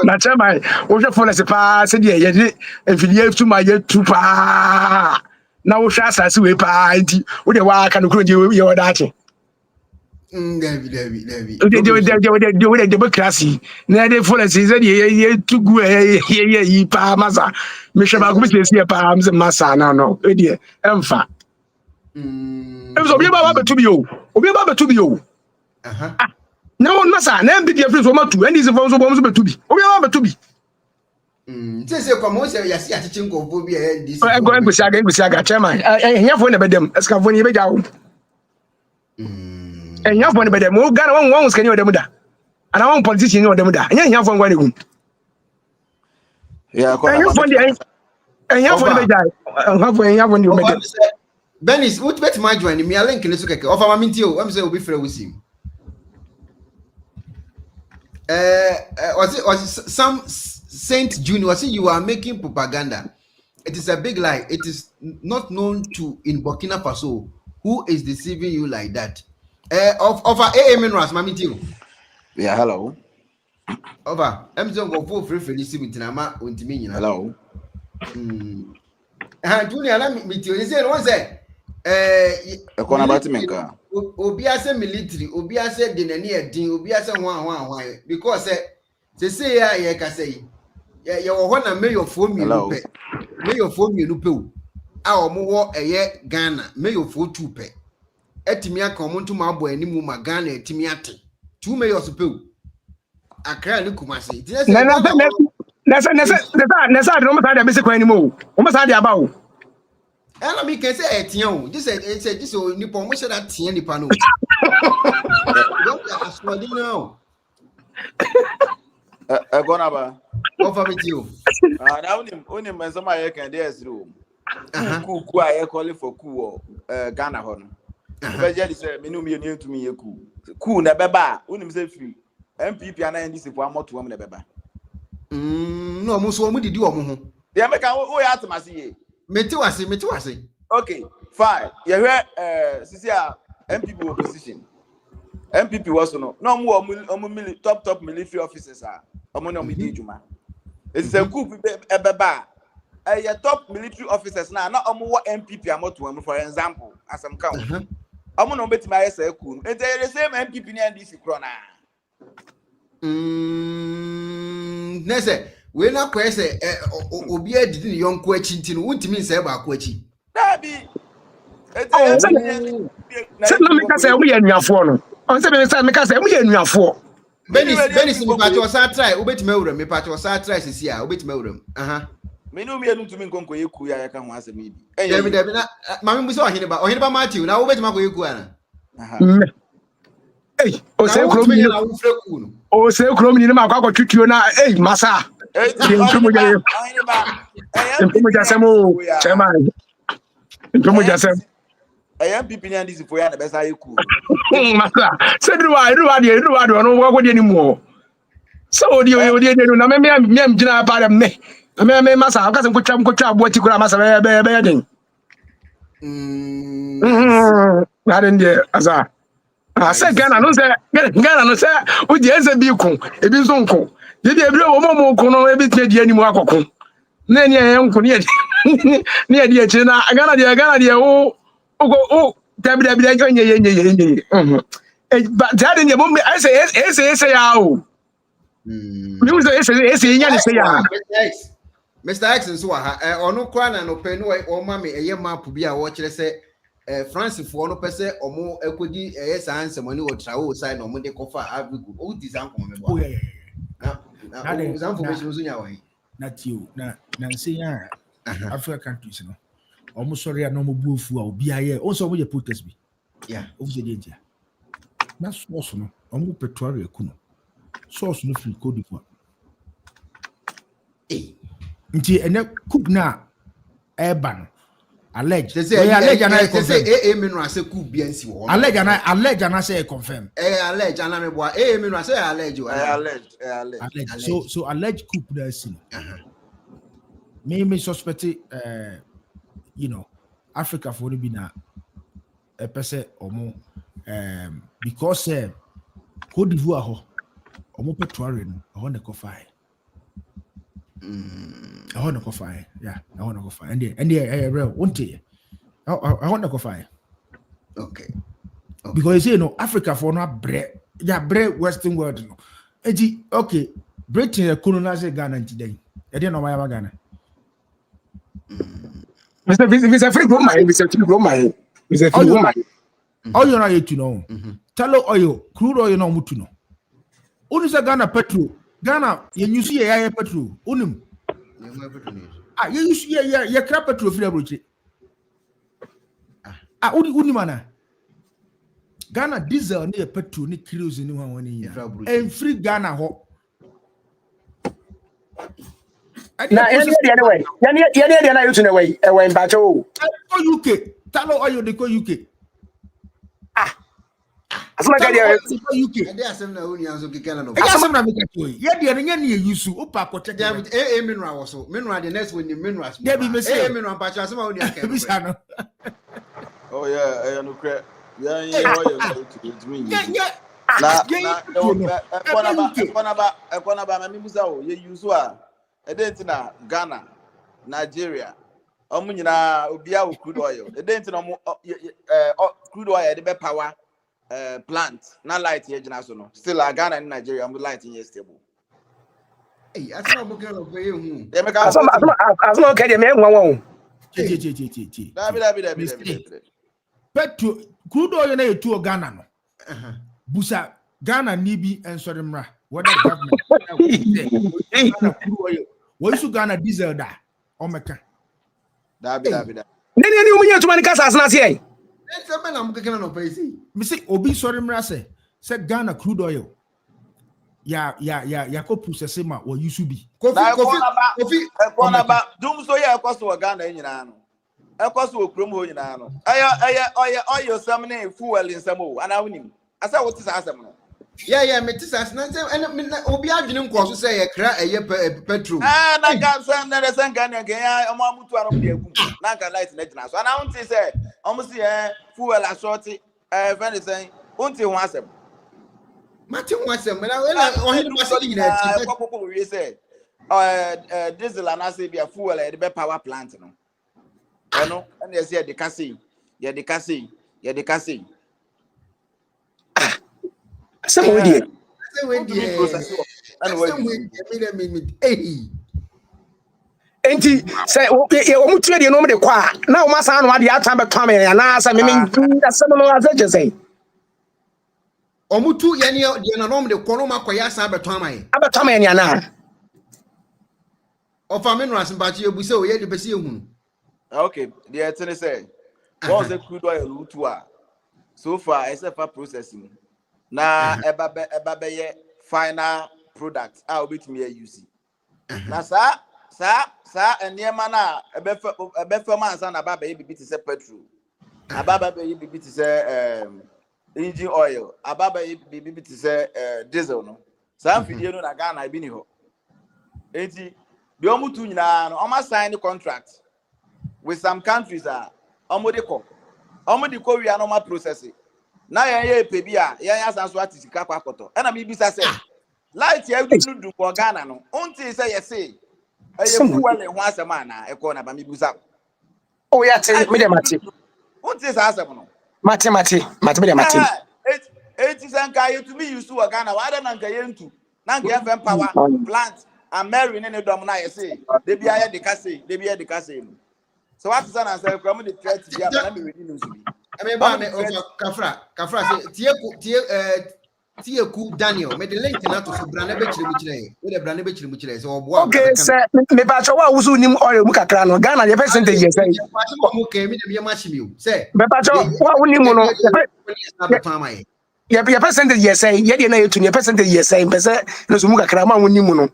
na chama o je forest pa se dia ye di enfilie tu ma ye tu pa na wo hwa asase we pa nti wo de wa aka no kro je ye wo dache
David.
The democracy. Na de forest is ye to go ye pa masa. Me sheba go be see pa am masa na no. E de emfa. So obi ba betu bi o. Obi ba betu bi o. Na won masa na bi de free so matu. And is from so bom so betu bi. Obi ba betu bi.
say come say you see a teaching go be this.
Go Busiaga chairman. Here for nebedem. Escafo ni beja wo. Here for nebedem. Wo Ghana won scan you dem da. And I want politician you dem da. Here for ngwa negun.
Yeah,
Here for beja. Here for ni bedem.
Benis, what bet my join me a link in the suke. Of my mintio, I'm say will be free with him. Was it some Saint Junior? See, you are making propaganda. It is a big lie. It is not known to in Burkina Faso who is deceiving you like that. Of AM Ras, Mammy Tio.
Yeah, hello.
Over. I'm just going for free Felicity Tinama Untiminian.
Hello.
Junior, let me tell you, say, one say,
Ekuonaba Timenka.
Obiase military, Obiase dinani din, Obiase one. Because say ya ka say, ya wana mayor phone me no pe. Mayor phone me no pe. A omo wo eye Ghana, mayor phone 2 pe. Etimi aka omo nto ma abo animu ma Ghana etimi ate. 2 mayors pe. Akra ni Kumasi.
Nessa no mata da bese kwani mo. O masa da ba o.
Ela me can say etian. This nipa mo say that tian nipa no. Don't aswadi now.
Ekuonaba.
Over with you.
Now unim mesoma ye kan dey zero. Coup I call for coup Ghana ho no. Be je say me no me ntumi ye coup na beba unim say free. MPP ana NDC for amoto am na beba.
No mo so mo didi o mo ho.
Dey make an wo ya atamase ye.
Meti wase.
Okay, fine. You hear sisi MPP opposition. MPP was no top military officers are no me juma. It's a coup ebeba. A top military officers now not MPP amoto for example as I'm count. No beti my say coup. It's the same MPP and this krona.
Nese we na kwa say obi adidi ne yonko achi ntino wuntimi say ba ko achi.
Dabi.
Say no me ka say we anuafo no. On say me ka say we anuafo.
Benis me party was try obetime wura me party was try sisi a obetime wura.
Me no me enu tumi nkonko yeku ya ka ho asem ibi.
David na mama bi say ohene ba Matthew na obetime ko yeku ana.
Hey, o say kro mi na wo frɛ ku no. O say kro mi ni ma akwa twitwio na masa. Ntumu jasemo chairman. Ntumu jasem.
MPP ni andisi for ya na besa yeku.
Masa. Say do no wo de ni mu. So odi na me gina pa dem me. Me masa aka se nkotwa abo ati kura masa be den. Na den de asa. Say Ghana no say odi eze bi ku ebi nso nko. Ye de ebire wo mo ku no ebi tie di animu akoko. Na ni enku ni di echi na Ghana de wo tabi nye. But that in the moment I say ya o. You say nya ni say ya.
Mr. X nso ha ono kwa na no pe no o ma me eye map bi a wo kire say France for no pese omo ekodi san semoni wo trawo side no mo de kofa abigu o design ko me bo. Na information uzu nya wan.
Not you. Na say ya African countries no. Almost sorry no mo bufu a obi aye. Also mo ye protest bi.
Yeah.
Office danger. Na source no. Omo petrol ekuno. Source no free code for. Nti ene Coup na urban allege allege na
say no say Coup biansi wo
allege na say confirm
allege na me boa no say allege
so allege Coup na sin me suspect Africa for be na a person omo because Côte d'Ivoire ho omo petrol no ho na ko fire I want to go fire. Yeah, I want to go fire. And real won't you? I want to go fire.
Okay.
Because Africa for not bread. Yeah, bread Western world. No. Okay. Britain colonize Ghana today. I didn't know why I'm Ghana.
It's a free woman. It's a free woman. It's a free woman.
All you know to know. Tell oil, crude oil no mutu no. Only Ghana petrol. Ghana, you see a petrol. Unum. Ah, you crap petrol free abrochi. Ah, uni mana. Ghana diesel ni petrol ni kerosene ni one year. And free Ghana ho.
Na any the way. Yani na use way. E we mbacho.
UK. Talo oil de ko UK.
Ah. Asuma ka dia
UK.
And there some na uni anzo kikana no.
Asuma na make toy. Ye dia nya na use opa ko check.
David mineral also. Mineral the next one the minerals.
Debi me say
mineral pa cha asuma uni aka.
Bisa no.
Oh yeah, no credit. Yeah, to me.
Yeah.
Ekuonaba, me musa o ye use a dent na Ghana, Nigeria. Nyina obia o crude oil. E dent na crude oil dey be power plant. Na light here gina so no. Still Ghana and Nigeria light here stable.
Hey, asuma mo kan of ye hu.
Asuma ka dia me nwa won.
Dabi.
Petro crude oil na etu Ghana no. Busa Ghana ni bi ensoremra whether government Ghana crude oil. Wo isu Ghana diesel da o meka.
Dabi.
Nani umunye tuma ni kasa asna se ai.
Ese me na mo kekena no paisi.
Me say obi soremra say Ghana crude oil. Ya ko process ma wo isu bi.
Kofi
Ekuonaba dum so ye ekoso Ghana nyina no. Ekoso okrom ho nyina no. Oyo sam na fuel nsam o ana wonim. Asa what is asem no.
Yeah, me tisas na say obi adwene nkoso say ye kra eye petrol.
Na ga so na the san Ghana ke ya omo amutu anom de agum. Na ga light na gina so. Ana wonti say omo say fuel ashorty friend say wonti ho asem.
Mati ho asem na ohin basili gina ti.
Kokoko we say diesel and say be fuel e be power plant no. Eno and they say the casing.
Some we dey. Enti say o mu tue de no me de kwa na o masa no ade atan be twa me na asa me asem no asa say
o mu tu ye ne de no me de kwa no makoya asa be twa
me na
o fa me no asimbachi ebuse o ye de bese ehunu.
Okay, the thing say what's the crude oil lutu a so far SFA processing na eba be final product a obetimi use na sa enema na ebe fam ansa na baba bibi ti say petrol na baba bibi ti say engine oil ababa bibi ti say diesel no sa fidie no na Ghana bi ni ho enti bi omutu nyina no o ma sign the contract with some countries omodi ko we are normal processing na ye pe bia ye asanso atisika kwa koto na me bisa say light ye du for Ghana no unti say ye say eye fuel ho asema na Ekuonaba me bisa
oh ya te me de mate
unti say asem no
mate me de mate
it is an guy to me use to Ghana why na nka ye ntu na nka FM power plant and Mary ne dom na ye say de bia ye de kase so what is an say come the threat bia na me ready news bi
me ba me kafra say tie ku Daniel me the link na to so brana be kire we the brana be kire so obo
okay sir me ba cho wa wusu nim oil mu kakra no Ghana ye percentage ye say
mo ke me de ma chimi o say
me ba cho wa unim no ye percentage ye say ye de na yetu ye percentage ye say be say no so mu kakra ma unim no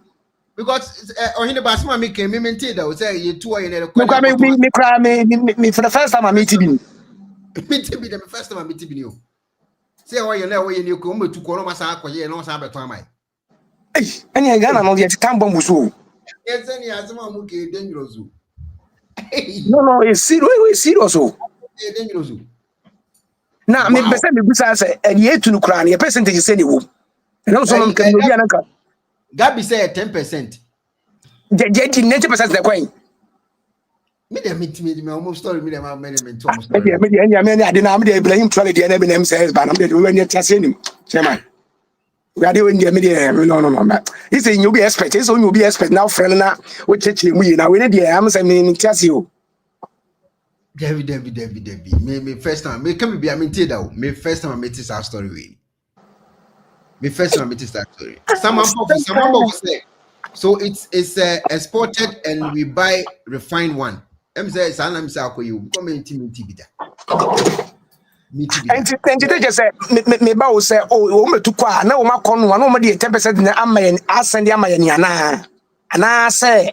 because ohin ba asma me ke me maintain that say ye tu oil na
me for the first time I meet you
the first time I meet you say oil na oil ni ko mo tu ko no masa akoye no sa beto amai
any Ghana no ye tan bomb so
yes any asma mu ke dangerous
no it's serious so
dangerous
na me be say me busa say e ye tu no kra na ye percentage say ni wo no so no kan no bia na ka
Gabi say 10%.
Je 90% the coin.
Me dey me almost story me dey almost.
Me dey na me dey blame trolley dey na be name says ba na me dey we need to say him. Chairman. We are doing me dey no. He say you be expert. He say you be expert now friend na we cheche mu yi na we dey am say me tiase o.
Debbie. Me first time me come be am tell that me first time I met this story we. Me first time I met this story. Someone say So it's exported and we buy refined one. I'm saying I'm saying you come into
and they just say me ba wo say oh me to kwa na wo makọ no na wo de 10% na amaye asend amaye ni ana say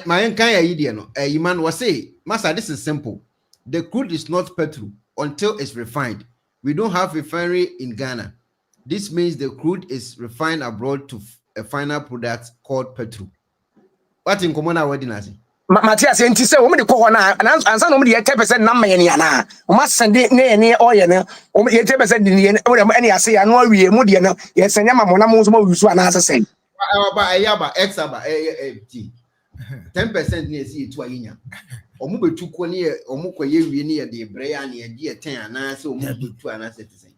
my kan ya yi no man was say master, this is simple. The crude is not petrol until it's refined. We don't have refinery in Ghana. This means the crude is refined abroad to a final product called petrol. What in common our wedding as
Matthias enti say wo me de kọ na ansa no me de 10% na amaye ni ana wo ma send ne oil ne wo me 10% ni ne any ase ya no awie mu de no ye senya ma mo na mo so ma wusu ana asese
ba x aba 10% ni esi etu ayinya omu betu ko ne omu koye wie ne de bre ya ne de 10 ana se omu betu ana se tese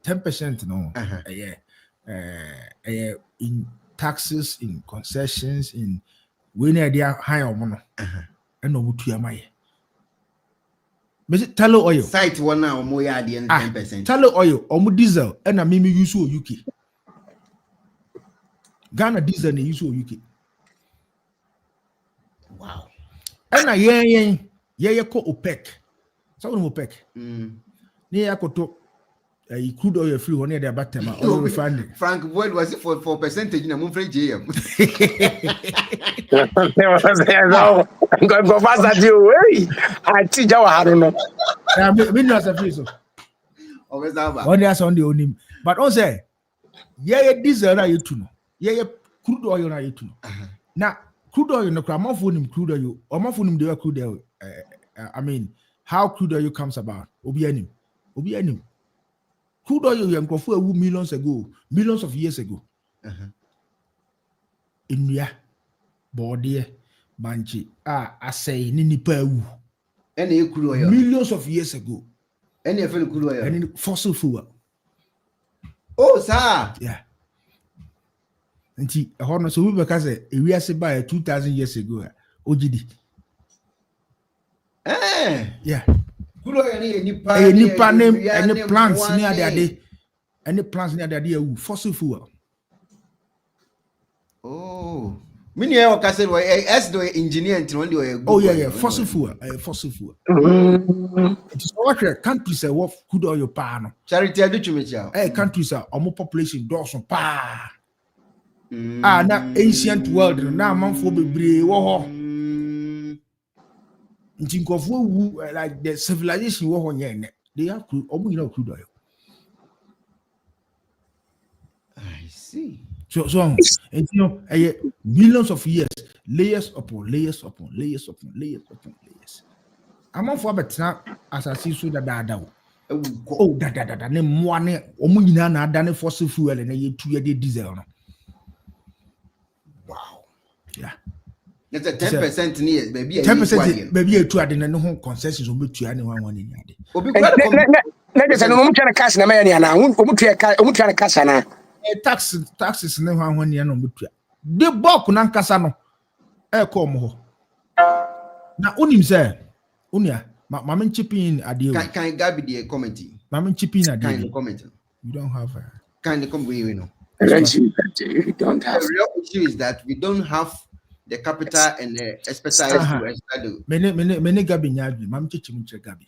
10% no in taxes, in concessions, in when they are high or mono and no to your my tallow oil
site one now more ya the 10%
tallow oil or diesel and a mimi use UK Ghana diesel and use UK.
Wow.
And a yeah ko OPEC so OPEC near koto crude oil free one there about time or refining.
Frank, what was it for percentage in a month JM?
Go fast you I teach you I don't know.
Me no as a free so.
Always have.
One day on the onim. But also yeah diesel na you know. Yeah crude oil na you know. Now crude oil no kwa phone crude oil or my phone dey crude oil. I mean how crude oil comes about. Obi anim. Crude oil you millions of years ago. India, body, banchi, I say nipa wu.
Any crude oil
Millions of years ago.
Any crude oil.
Any fossil fuel.
Oh, sir.
Yeah. And see, a horn so we because we are by 2,000 years ago. OGD. Yeah. Any plants near there, any plants near there, fossil fuel.
Oh, many of us as the engineer and
oh yeah, fossil fuel. It is what countries are what could oil pan.
Charity, I do to me,
countries are more population Dawson pa. Now ancient world now man for be think of who like the civilization they have crude crude oil.
I see.
So and you know millions of years, layers upon layers upon layers upon layers upon layers. I'm on for but now as I see so that name one omunina na dane fossil fuel and ye 2 year diesel.
Wow.
Yeah.
It's a 10% near maybe
10% maybe a 2 and no concessions will be to anyone one in yard.
Let us know cash na me na try cash na
taxes never one year no betua. The bulk na nkasa no e come ho. Na unim say unia mama chipping ade.
Can Gabi the commenting?
Mama chipping ade.
Kind of comment.
You don't have
kind of come we know.
You don't have.
The real issue is that we don't have the capital and the expertise to study.
Many Gabi nyabi, mam chichim Gabi.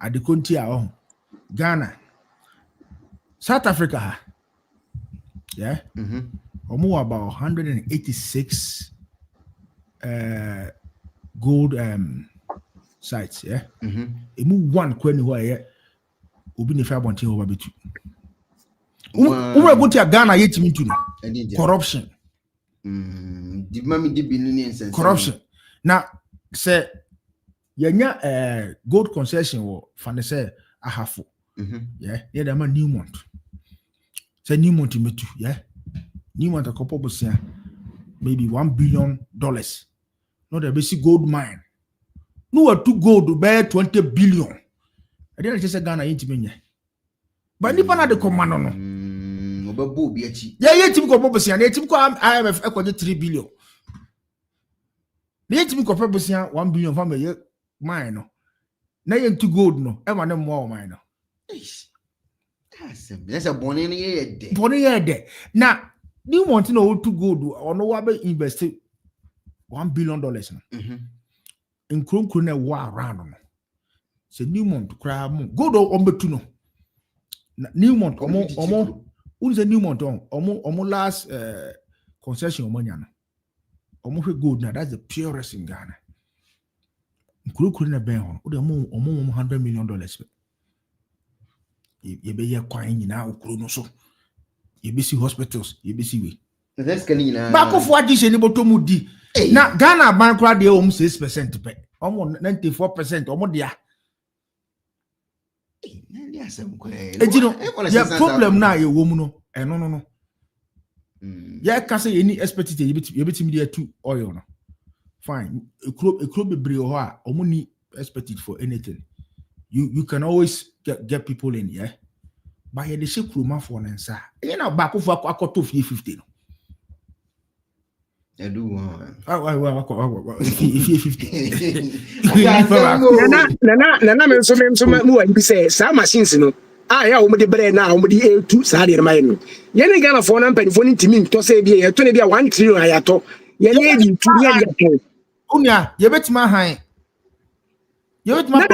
At the country our Ghana, South Africa. Yeah. More about 186 gold sites. Yeah. Move one kweni where obi ne fa bonte over betu. We're going to Ghana yet me to corruption. Corruption. Now, say, yanya gold concession or fan say a half. Yeah, the man Newmont. Say Newmont me too, yeah. Newmont a couple of maybe $1 billion. Not a basic gold mine. No, 2 gold to bear 20 billion. I didn't just say Ghana ain't me. But nipa na de command no. Yeah, team ko poposia, na team ko IMF e ko 3 billion. Na team ko poposia 1 billion fa me mine no. Na ye to gold no, e ma na mo mine no.
That's a bonny ye de.
Bonny ye de. Na Newmont no to gold or no wabe invest $1 billion no. In Krunkune war around. Say Newmont cry gold or ombetu no. Newmont omo who's a Newmont omo last concession omanyana. Omo gold now that's the purest in Ghana. Nkrukune ben hon omo $100 million. You be here crying now ukuru so. You be see hospitals, you be see we.
That's canina.
Back of what this anybody mudi. Now Ghana bankrupt they almost 6% pay. Almost 94% almost there. The problem now you woman no. Yeah, can say any expected you bet me there too oil no. Fine. A club be brio ha omuni expected for anything. You can always get people in, yeah. But the ship room for an answer. You know, back of a quarter of 50.
I do.
If 50.
Nana, so more say, some machines, you know. I almost the bread now, almost the 2 Saturday mine. Yenny Ghana for an penny to me to say, be a 20 1 trillion. I thought, Yenny 2 years.
Unya, you bet my high. You bet my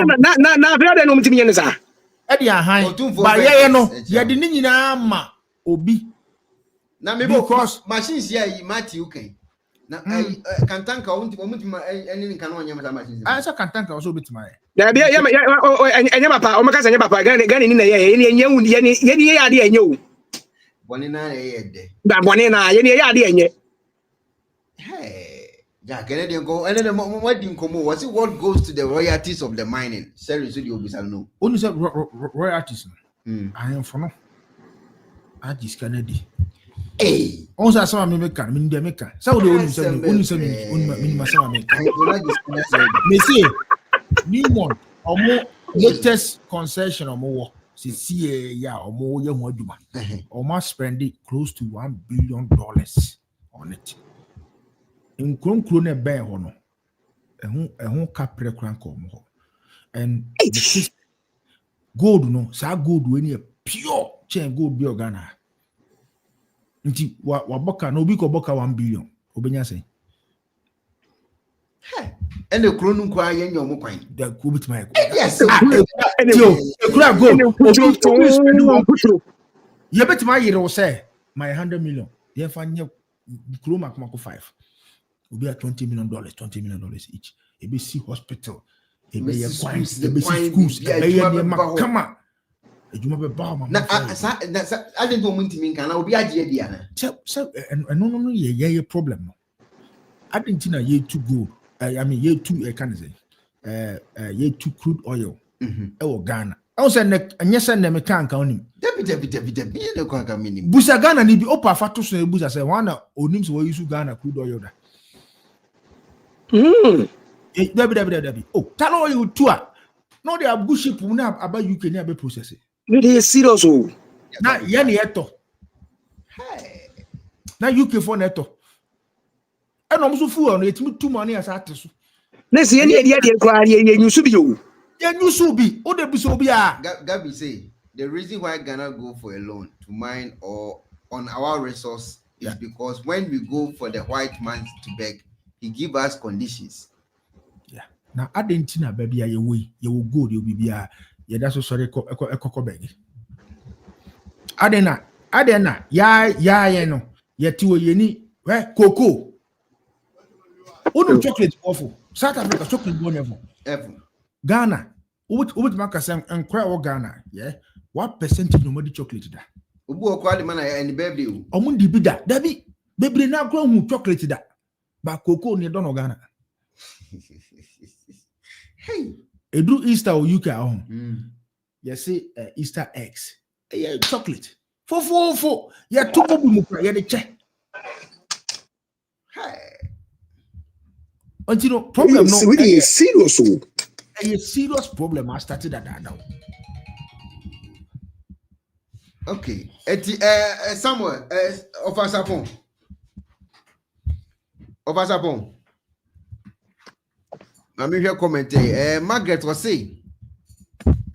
now, very no to me, and sir.
Eddie high, but yeah, no, you didn't know, Obi.
Now, maybe because machines here, Matthew can. Now, can tank out any canon machines.
I can tank also bit my.
There be a Yamapa, or Macas and Yamapa, gun in any idea, you.
One in a day.
That one in any idea.
Hey. Yeah, Canadian go and then what didn't come was it what goes to the royalties of the mining? Seriously, you will know.
Only said royalties. I am for no. I just Canadian.
Hey,
also I saw me make can. So the only say me say Newmont or more latest concession or more. See yeah or more young waduma. Or must spend it close to $1 billion on it. In Krone bear hono, a home capre crank or more. And gold no, sa gold when you pure chain gold be Ghana. Nti waboka no bi ko boka $1 billion. Obenya say.
And the Krone kwa yen your mokwan.
The kubit my.
Yes.
Go. You bet my year say my $100 million. You find your Kroma Mako 5. Will be at $20 million each. A BC hospital, a BC schools, a BC come on. A Juma Bama. I didn't want to mean, can I be a Diana? So, and no, yeah, problem. I didn't know ye too good. I mean, ye too, I can say, ye too crude oil. Oh, Ghana. I was and yes, and them can't count him.
Debbie, no can't come in.
Busa Ghana need be upper fatus and Busa say, one or names where you Ghana crude oil. Debbie. Oh, tell you tour. No, they are buship about you can never process it.
It is serious.
Now, Yanni Eto. Now, you can for Neto. And I'm so full on it, too money as artists.
Let's see any idea you should be you.
Yeah, you should be. Oh, the Bisobia.
Gabby say the reason why Ghana go for a loan to mine or on our resource is because when we go for the white man to beg, he give us conditions.
Yeah. Now, I didn't know, baby, you will go, you'll be yeah, that's so sorry, a beg. Adena, yeah, no, yet you any, where cocoa. Oh, chocolate awful. South Africa, chocolate wonderful. Ghana, what markers and cry or Ghana, yeah? What percentage nobody chocolate that?
Ubu kwali mana and baby.
Omundi bida, Debbie, baby now grow who chocolate that. But cocoa near Don Ghana.
Hey,
a do Easter or UK at home. You see, Easter eggs. Yeah, chocolate. For. Yeah, two people, yeah, the check.
Hey.
Until problem no.
Really serious.
A serious problem. I started at that now.
Okay. Somewhere, Officer Pong. I'm here commenting. Margaret was saying,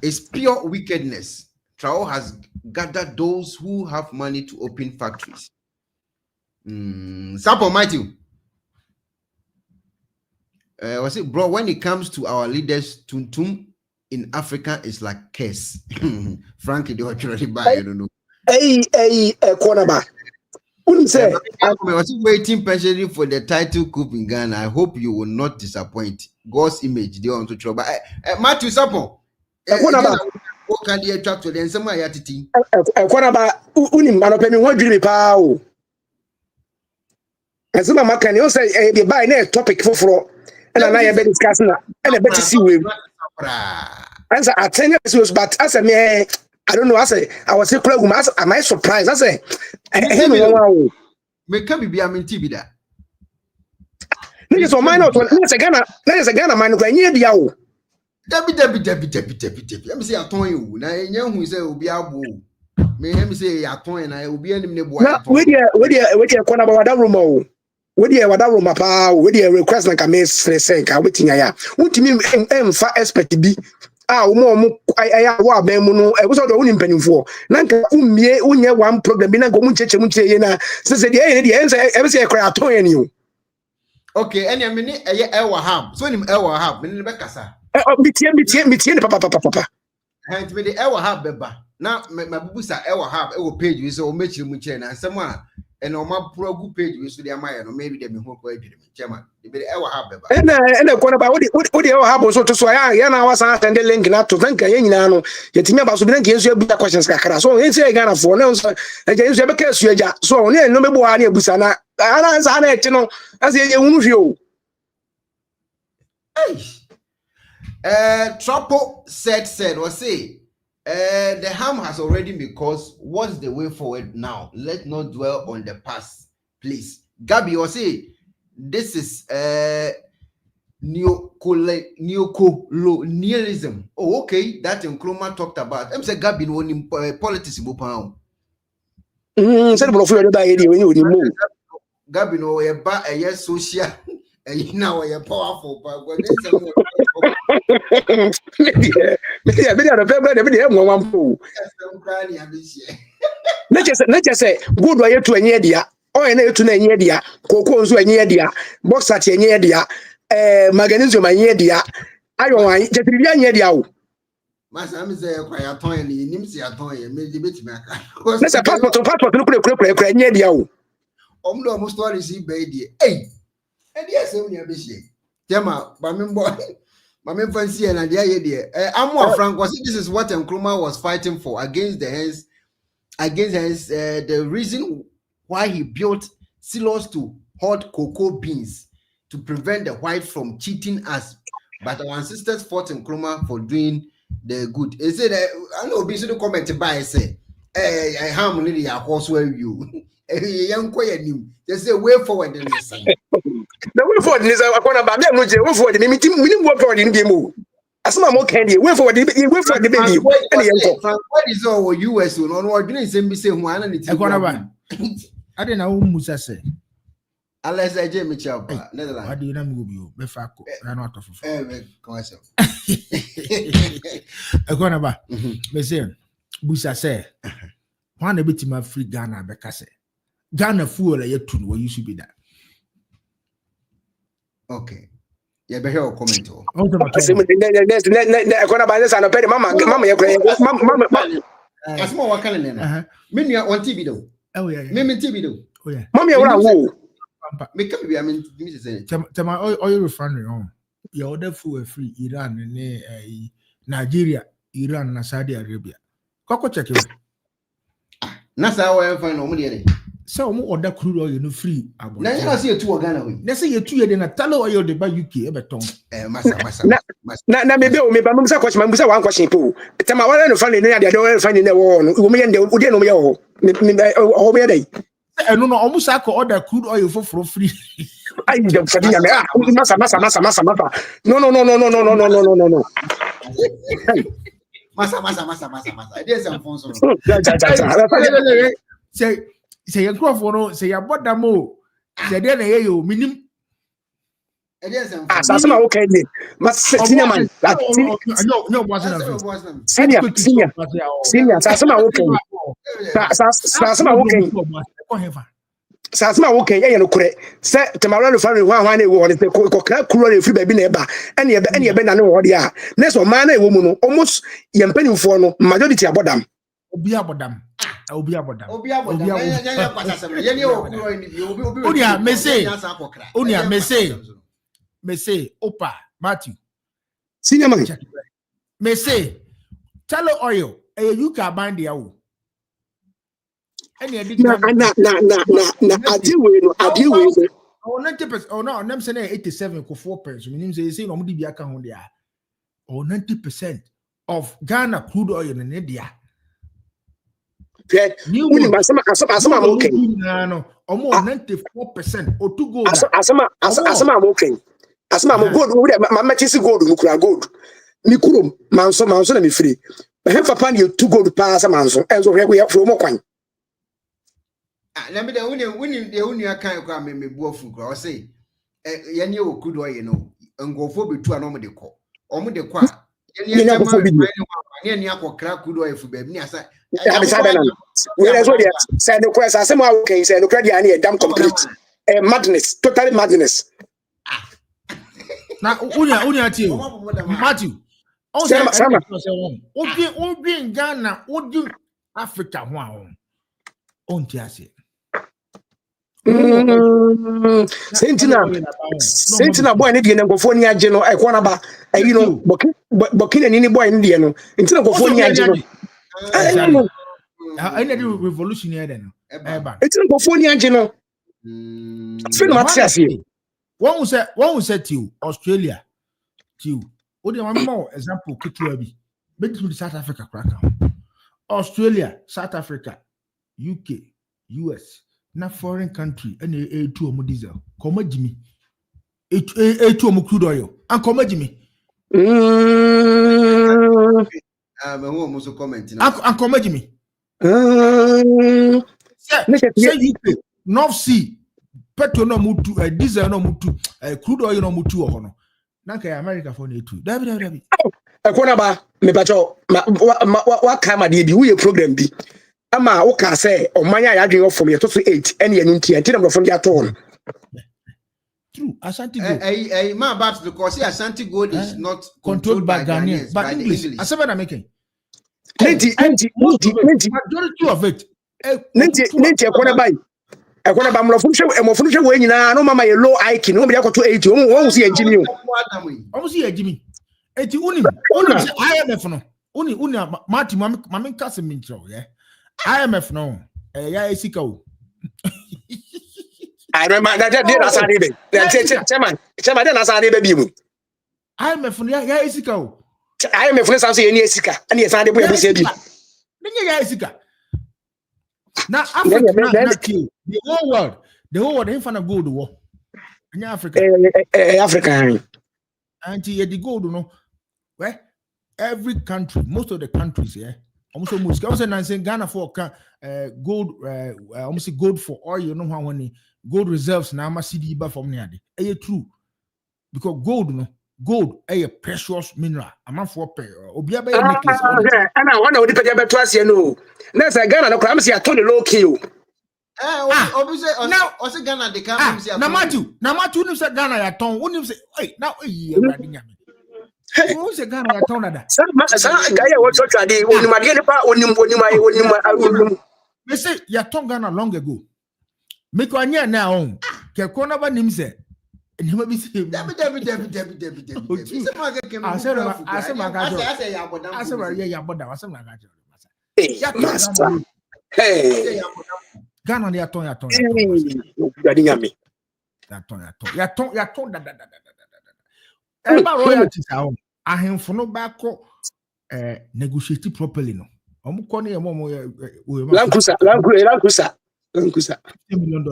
it's pure wickedness. Trao has gathered those who have money to open factories. Sample Matthew. Was it, bro? When it comes to our leaders, Tuntum in Africa is like curse. Frankly, they actually buy. I don't know.
Ekuonaba.
I was waiting patiently for the title coup in Ghana. I hope you will not disappoint. God's image, they want to trouble. Matthew Sample.
Ekuonaba.
What can they attract to them? Some attitude.
Ekuonaba. Unim manopemi what dream power. And some man can you say the buy a topic for floor. And I be discussing and I bet to see we. Answer at 10 years, but as a man, I don't know. I say I was a club. Am I surprised? I say,
me can be a TV that.
Niggas on mine out. Let's a Ghana man who near the hour.
Debbie. Let me say, I told you. Now, you who say will be a boo. May let me say, I told you, and I will be any boy.
With your corner about that room. With your whatever room, papa, with your request like a miss, say, I waiting. What do you mean, far expect to be? More, I wa bemuno, I was all the only penny for. Nanka, unya one problem, Bina go much, says the answer, ever say a cry to you.
Okay, any a minute, a ham, so him ever have, Becassa.
Between papa.
And me the ever have, Beba. Now, my busa ever have, I will pay you, so make you much, and someone. And on my pro good page, we should have or maybe they be home for chairman. They be ever have
and a corner about what they all have also to swear. Yana was and the link not to thank a young yet me about to bring you questions. So in say Ghana for no, and James ever curse you. So near no more busana. I answer, you know, as a young view.
Trapo said, or say. The harm has already been caused. What's the way forward now? Let's not dwell on the past, please. Gabi, or say this is neocolonialism. Oh, okay. That Nkrumah talked about. I'm saying Gabi no in politics. Gabi no a yes social. Now you're powerful, but when
let's just say good way to any idea or any to any idea, cocoa to any idea, box at any idea, magnesium any idea. I don't want just be any idea.
My son is a quiet toy and he nims a toy and made the bit back.
Let's a passport look any idea.
Almost story see baby. Hey. And yes, only a bit. Jama, my fancy and idea. I'm more frank. Was this is what Nkrumah was fighting for against the hands, the reason why he built silos to hold cocoa beans to prevent the white from cheating us. But our ancestors fought Nkrumah for doing the good. He said, I know, be so comment by say, I harmony a horse where you. Young quiet him. They say way forward in the same.
The way forward is a corner by them, which way forward, we didn't work for in the game. As my more candy, way forward, the baby.
What is all US on what didn't say me say one and it's a corner.
I don't know who Musa say.
Unless I Jamie Chapa, Netherlands.
I didn't move you, Befako, and out of Ekuonaba. Monsieur, Musa say, one a bit my free Ghana, Becase. Ghana fool, a tune where you should be that.
Okay. Yeah, but here I'll comment. As more what can I mean? You on TV though.
Oh, yeah.
Mimi TV though.
Oh, yeah.
Mommy,
make up. I mean,
tell my oil refinery on. Your other food free Iran and Nigeria, Iran, and Saudi Arabia. Coco check it.
That's how I find normally.
So more order crude oil no free.
Now you see a two Ghana.
Let's say you 2 years in a tallow oil they buy UK beton.
Massa.
Now maybe I'm question. I'm one question. Tell my one funny. They don't find in the war. We and the Udian over day.
No, almost I could order crude oil for free.
I don't massa. No.
Massa. There's some sponsor.
Say your crop say your bottom mo. Say then you minimum.
Some okay. Senior man.
No, wasn't
Senior. Some okay. Some okay. Sasma woken ye no kure se temara no family hwan e wo ne ko kra kuro na fi ba bi na eba ene ebe na ne wo dia ne so man na e wo mu no almost ye mpanimfo no majority abodam
obi abodam
ya kwasasem ye ne okuro ni bi obi
onia mese opa Matthew
senior man
mese tell oil e you can bind the awo
na ade we no
oh 90%. Oh no, I'm saying 87 ko 4%. Meaning say no mudi biaka ho dia. Oh 90% of Ghana crude oil in India.
Uni asama am okay.
No, almost 94% or to gold.
Asama am okay. Asama am gold we ma matisi gold mu kura gold. Mi kurom manso na mi free. He papa na to gold pa asama manso. Enzo hwe we from kwan.
Na me de uni akan kwa me buafu kwa o say ye ne okudo ye no ngofo betu ana mo de ko omo de kwa ye ne ma ne ne akokra kudo ye fu ba bi ni asa
we so there say the question say ma okay say no credit ani dam complete madness totally madness
na unya tie Matthew o say obi Ghana obi Africa ho ahon on ti ase
Sentina boy ni die ngofo ni age no Ekuonaba ayi no Burkina ni boy ni die no ntina ngofo ni age no
I need revolutionary then
ntina ngofo ni age no feel materials here
one who said to you Australia to you o dey one more example ketua bi between South Africa crack Australia South Africa UK US na foreign country and a2 omo diesel koma jimi a2 omo crude oil and koma jimi
me who muso comment na
and koma jimi say UK North Sea petrol no mutu diesel no mutu crude oil no mutu ho no na ka America for na etu dabi
Ekuonaba me pacho wa kama de bi wo ye program bi ama wo ka say omanya ya adwen from your to 8 and ye nti na from their tone
true Ashanti Gold
ma about because Ashanti Gold is not
controlled by Ghanaians but English asaba na making
majority
of it
Ekuonaba mlofun hwe we nyina no mama ye low IQ no be akoto 80 won si enjimi
o si enjimi eti uni IMF no uni Marty mama kase mincho yeah IMF no ya esika o
I remember that dey na sane be chairman dey na sane be bi mu
IMF no ya esika o
IMF no sanso ye ni esika ani ye sane bo ye se bi
nenya ya esika na Africa na kill the whole world in fana gold wo anya Africa
Africa
anti the gold no where every country most of the countries yeah almost say Ghana for gold almost gold for oil no how many gold reserves na ma CD ba from near dey true because gold a precious mineral am for pay obi aba necklace
ana wana odi pege beto ase no na say Ghana no am say ato the low key
obi say o say Ghana dey come say
na Matthew nim say Ghana ya ton unim say now everybody nyame who say Ghana ya ton nada
sa guy what try dey onimade ne pa onim
me say ya ton Ghana long ago make anya na on ke Ekuonaba nim say Nima bi say
Debi.
Ghana ya ton. Eba royalties ahụ ahemfo no baako negotiate properly no. Omo kọ ne mo
Lankusa.
$50 million.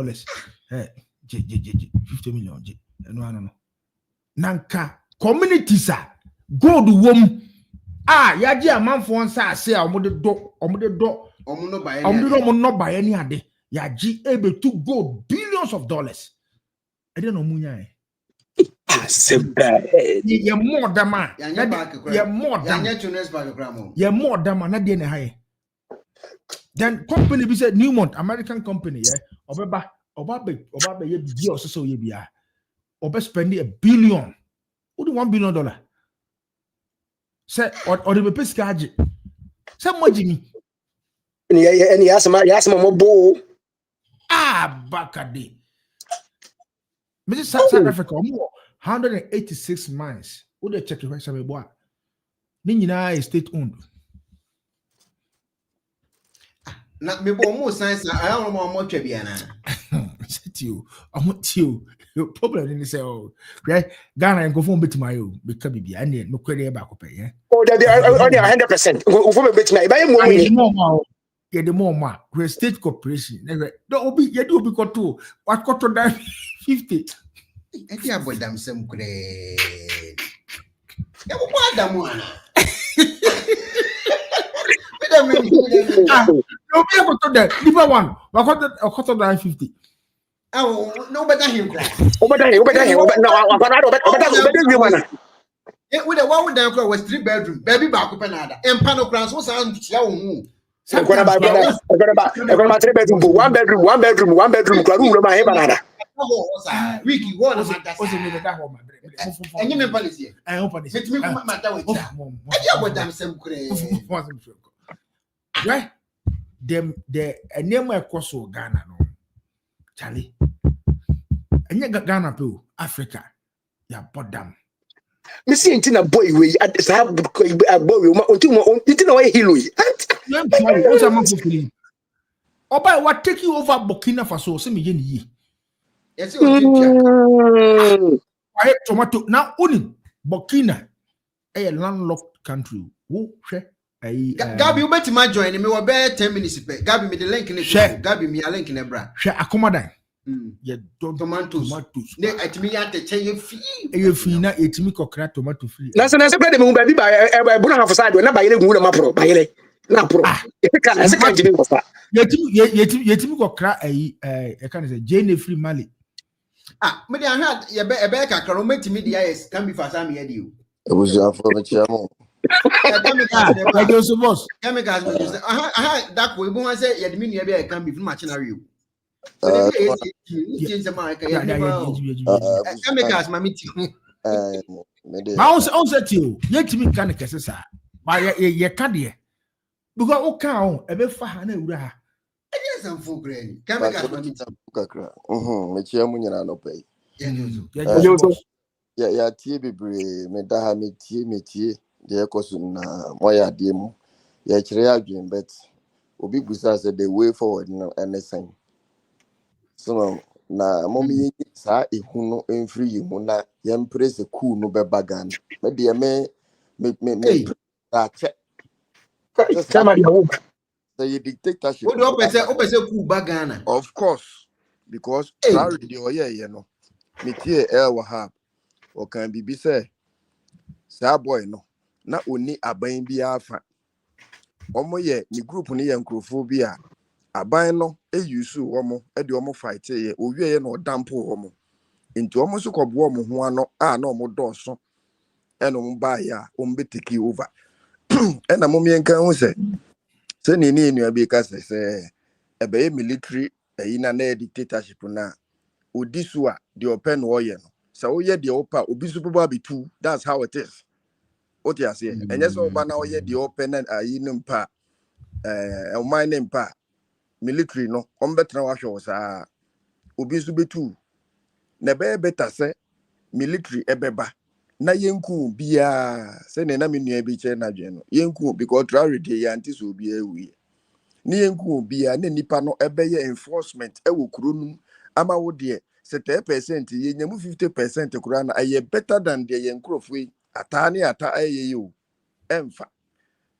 $50 million. No. Nanka communities gold wom yaji amanfo nsa ase a omo de do no buy any ade yaji able to go billions of dollars. I don't know munya ye more than man na dey na high then company be said Newmont American company obeba Obabe ye bi o so ye bia. Obe spend $1 billion. What do $1 billion? Say or the pesca age. Say mo Jimmy.
And he asked my bow.
Bakade. Mr. South Africa, 186 miles. What they check your say boy? Nina is state owned.
Na me bo mo science na I don't know more biana.
I want you. Your problem in say, oh, right? Ghana and go for bit my own because be and no query back up. Yeah.
Oh, they are 100%. Over bet my buy more.
Yeah, the more we're state corporation. No, be you do be got to what got to that 50.
I think about them some great. Yeah, what them one?
No, be able to that. Leave one. I got to that 50.
Oh, no better him cry.
Over there.
Yeah, with the one with them was 3-bedroom. Baby back up another. And panel crowns was on the
I'm going about 3 bedroom, 1 bedroom, 1 bedroom, 1 bedroom. My banana.
Wiki, what was
that home?
And you remember this year?
I hope I
Let me come my town. I hear what them some crazy.
Right? Them the name of Koso Ghana no. Charlie. And you got Ghana to Africa. Yeah, but damn.
Me see intina boy we have a boy until no hilo.
What's a month for you? Oba what take you over Burkina Faso say me ye.
Yes, you
I tomato now only Burkina a landlocked country. Who share
Gabi, you bet my join me were bear 10 minutes. Gabi me the link in the share. Gabi me a link in a bra.
Share accommodate.
Yeah, tomatoes. Ne at me at the chain fee.
You feel na etimi kokra tomato free.
Na se play me baby by bona half side na by le gu na pro by le na pro. E ka jimi ko fa.
Yetimi kokra e can say Jane free Mali.
Me dey had ye be kakra no metimi dey yes can be for some here dey o.
It was your for the chairman.
Chemicals that way bo wan say ye dey me nua be can be from machinery o. Chemicals mami ti.
Ma on say ti o yetimi kan kese sa. Ma ye ka de. Because o kan o e be fa ha na ewura ha.
E dey some full grain. Chemicals mami ti
kakra. Me chairman nyina no pay. Ya tie bebre me da ha me tie de ekoso na moya de mu. Ya kire adwen bet obi busa say the way forward no anything. So na mommy sa ehu no emfiri yimu na yempress Coup no beba Ghana. Me de me check.
Somebody hope.
Say dictatorship.
What do you say Coup ba Ghana?
Of course, because Traore de oye ye no. Me tie wahab. O kan bibi say sa boy no na oni aban bi afa. Omo ye ni group ni ye nkrofo bi a aban no eyusu omo e de omo fight ye owie ye na odampo omo nti omo so kobo omo ho ano a na omo doso e no mba ya omo betiki over e na momi enkan hu se ni enu abi ka se e be military e na na dictatorship na odisu a de open wo ye no so wo ye de opa obi so baba bitu. That's how it is. What you say enye so oba na wo ye de open na ayi no mpa o my name pa military no ombetra wa hwe sa obi so betu na be beta se military ebeba na yenku bia se ne na menua bi che na dwen no yenku because Traore dey anti so bia ewi ni yenku bia na nipa no ebeye enforcement ewo kuronu ama wo de se 10% yenyamu 50% kura na aye better than the yenkrofo ata ni ata aye yo emfa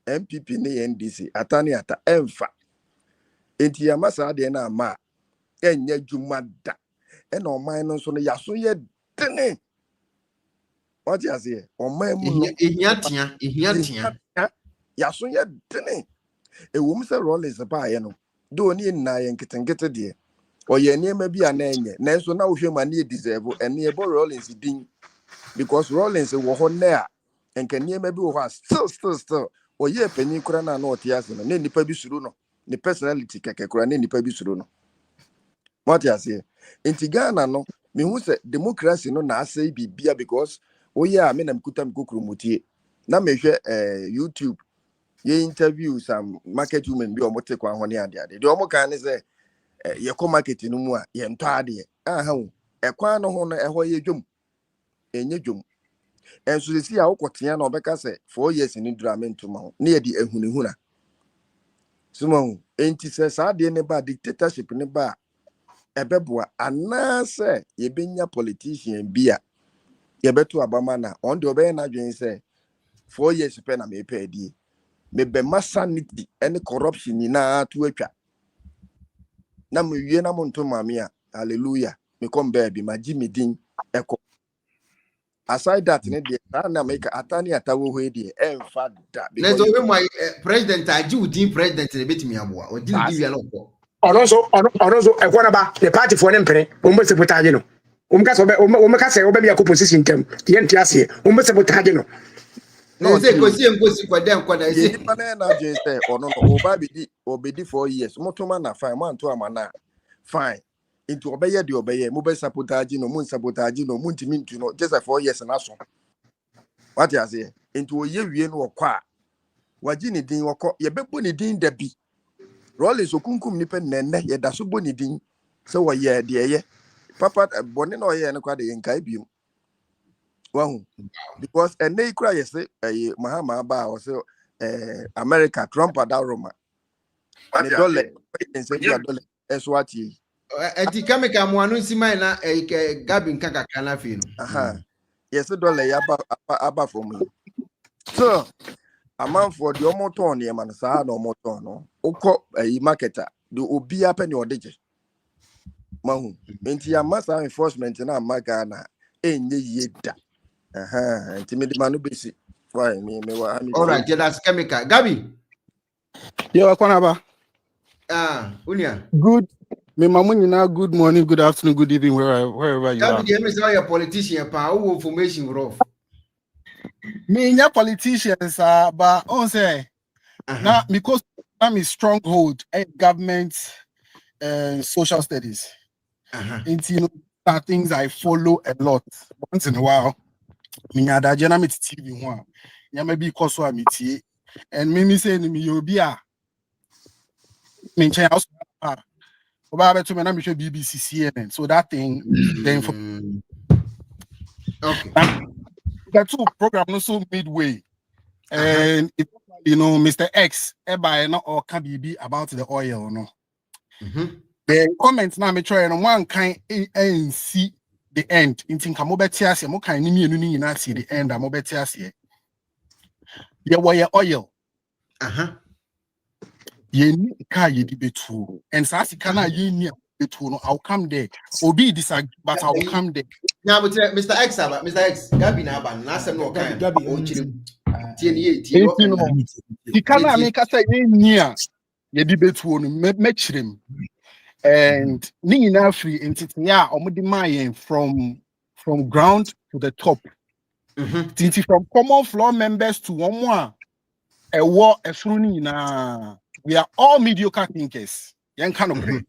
MPP ne NDC ata ni ata emfa. Enti ya masa de na ama enya jumada e na oman no so no yaso ye dene. What you say oman mu no ehia yaso ye dene e wo mse Rollins ba ye no do ni na ye nketengete de o ye niema bi ana enye na so na wo hwe ma na deserve ene e bo Rollins din because Rollins wo ho na a enka niema bi wo ho still o ye pani kura na na otiase no ne nipa bi suru no. The personality keke kura ne nipa bi suru no
What you say? In Ghana no, me who say democracy no na say bibia because oh yeah, me na mkuta mkukuru mutie. Na me YouTube ye interview some market women bi omote kwa hone ade ade. De omo kan say ye ko market no mu a ye nto ade. Aha wo. Ekwan no ho no eho ye dwom. Enye dwom. Enso se si a wokotea na obeka say 4 years ni dramento ma ho. Na ye di ehunehuna. Sumo enti se sa de ne ba dictatorship ne ba ebeboa anase yebenya politician bia yebeto abama na on de obey na dwen say 4 years pe na me pay die me be sanity any corruption ni na to atwa na me wie na monto mame a hallelujah me come baby ma jimi din eko aside that ne de na make atani atawo ho die emfa da
Let's
because
over my president. I do team president in a bit me aboa. Or didn't give you a lot.
Also, Ekuonaba, the party for an emperor, almost a potagino. Umcasa, Obey a position term, the NTS, almost a potagino.
No, say, because you go see for them, what I say.
ye na dwen say ono no oba obedi 4 years motoma na fine man to amana fine into obeye de obeye mo be sabotage no mun sabotage no mun timi ntu no just 4 years na so what you say into oye wie no okwa waji ni din wokọ ye bebo ni din da bi Rollins okunkum ni pe nenne ye da so bo ni din se wo ye de ye papa boni no ye no kwa de nkai bi wahu because ene ikura ye say mahama ba o say America Trump da Roma ne dollar say dia dollar eswati
Eti kameka mo anu si mai na Gabi nkaka kana fi no.
aha yes dollar ya aba for me so amount for the omoton ne man sa na omoton no ukọ marketer the obi apa ne odeje mahu enti ya masa enforcement na amaga na enye yeda aha enti me de manu besi fine me wa ami
All right, that's chemical. Gabi.
Yo, Ekuonaba.
Unia.
Good. Me mamuni now. Good morning, good afternoon, good evening, wherever you are.
Gabi, the MSI your politician pa who information rough.
Me nya politicians but on say now because I'm a stronghold government social studies. It's things I follow a lot. Once in a while, me nya da jena me TV one. Nya maybe cause so amiti and me say me you be a me chen house about to me na me show BBC CNN. So that thing then
okay.
The two program also midway. And if Mr. X or can be about the oil or no. The comments now me try and one kind and see the end. In think I'm over tears, mo kind ni na see the end. I'm over tears here. Yeah, wire oil. Ye ni ka ye di betu. And sasi kana ye ni betu no. I'll come there. Obi disagree, but I'll come there.
Now, but Mr. X, Gabi na ban. Last time no kind.
Gabi. He cannot make us say near ye debate one match him and Nina free entity from ground to the top. From common floor members to one more a war a fruni na we are all mediocre thinkers. Young kind of great.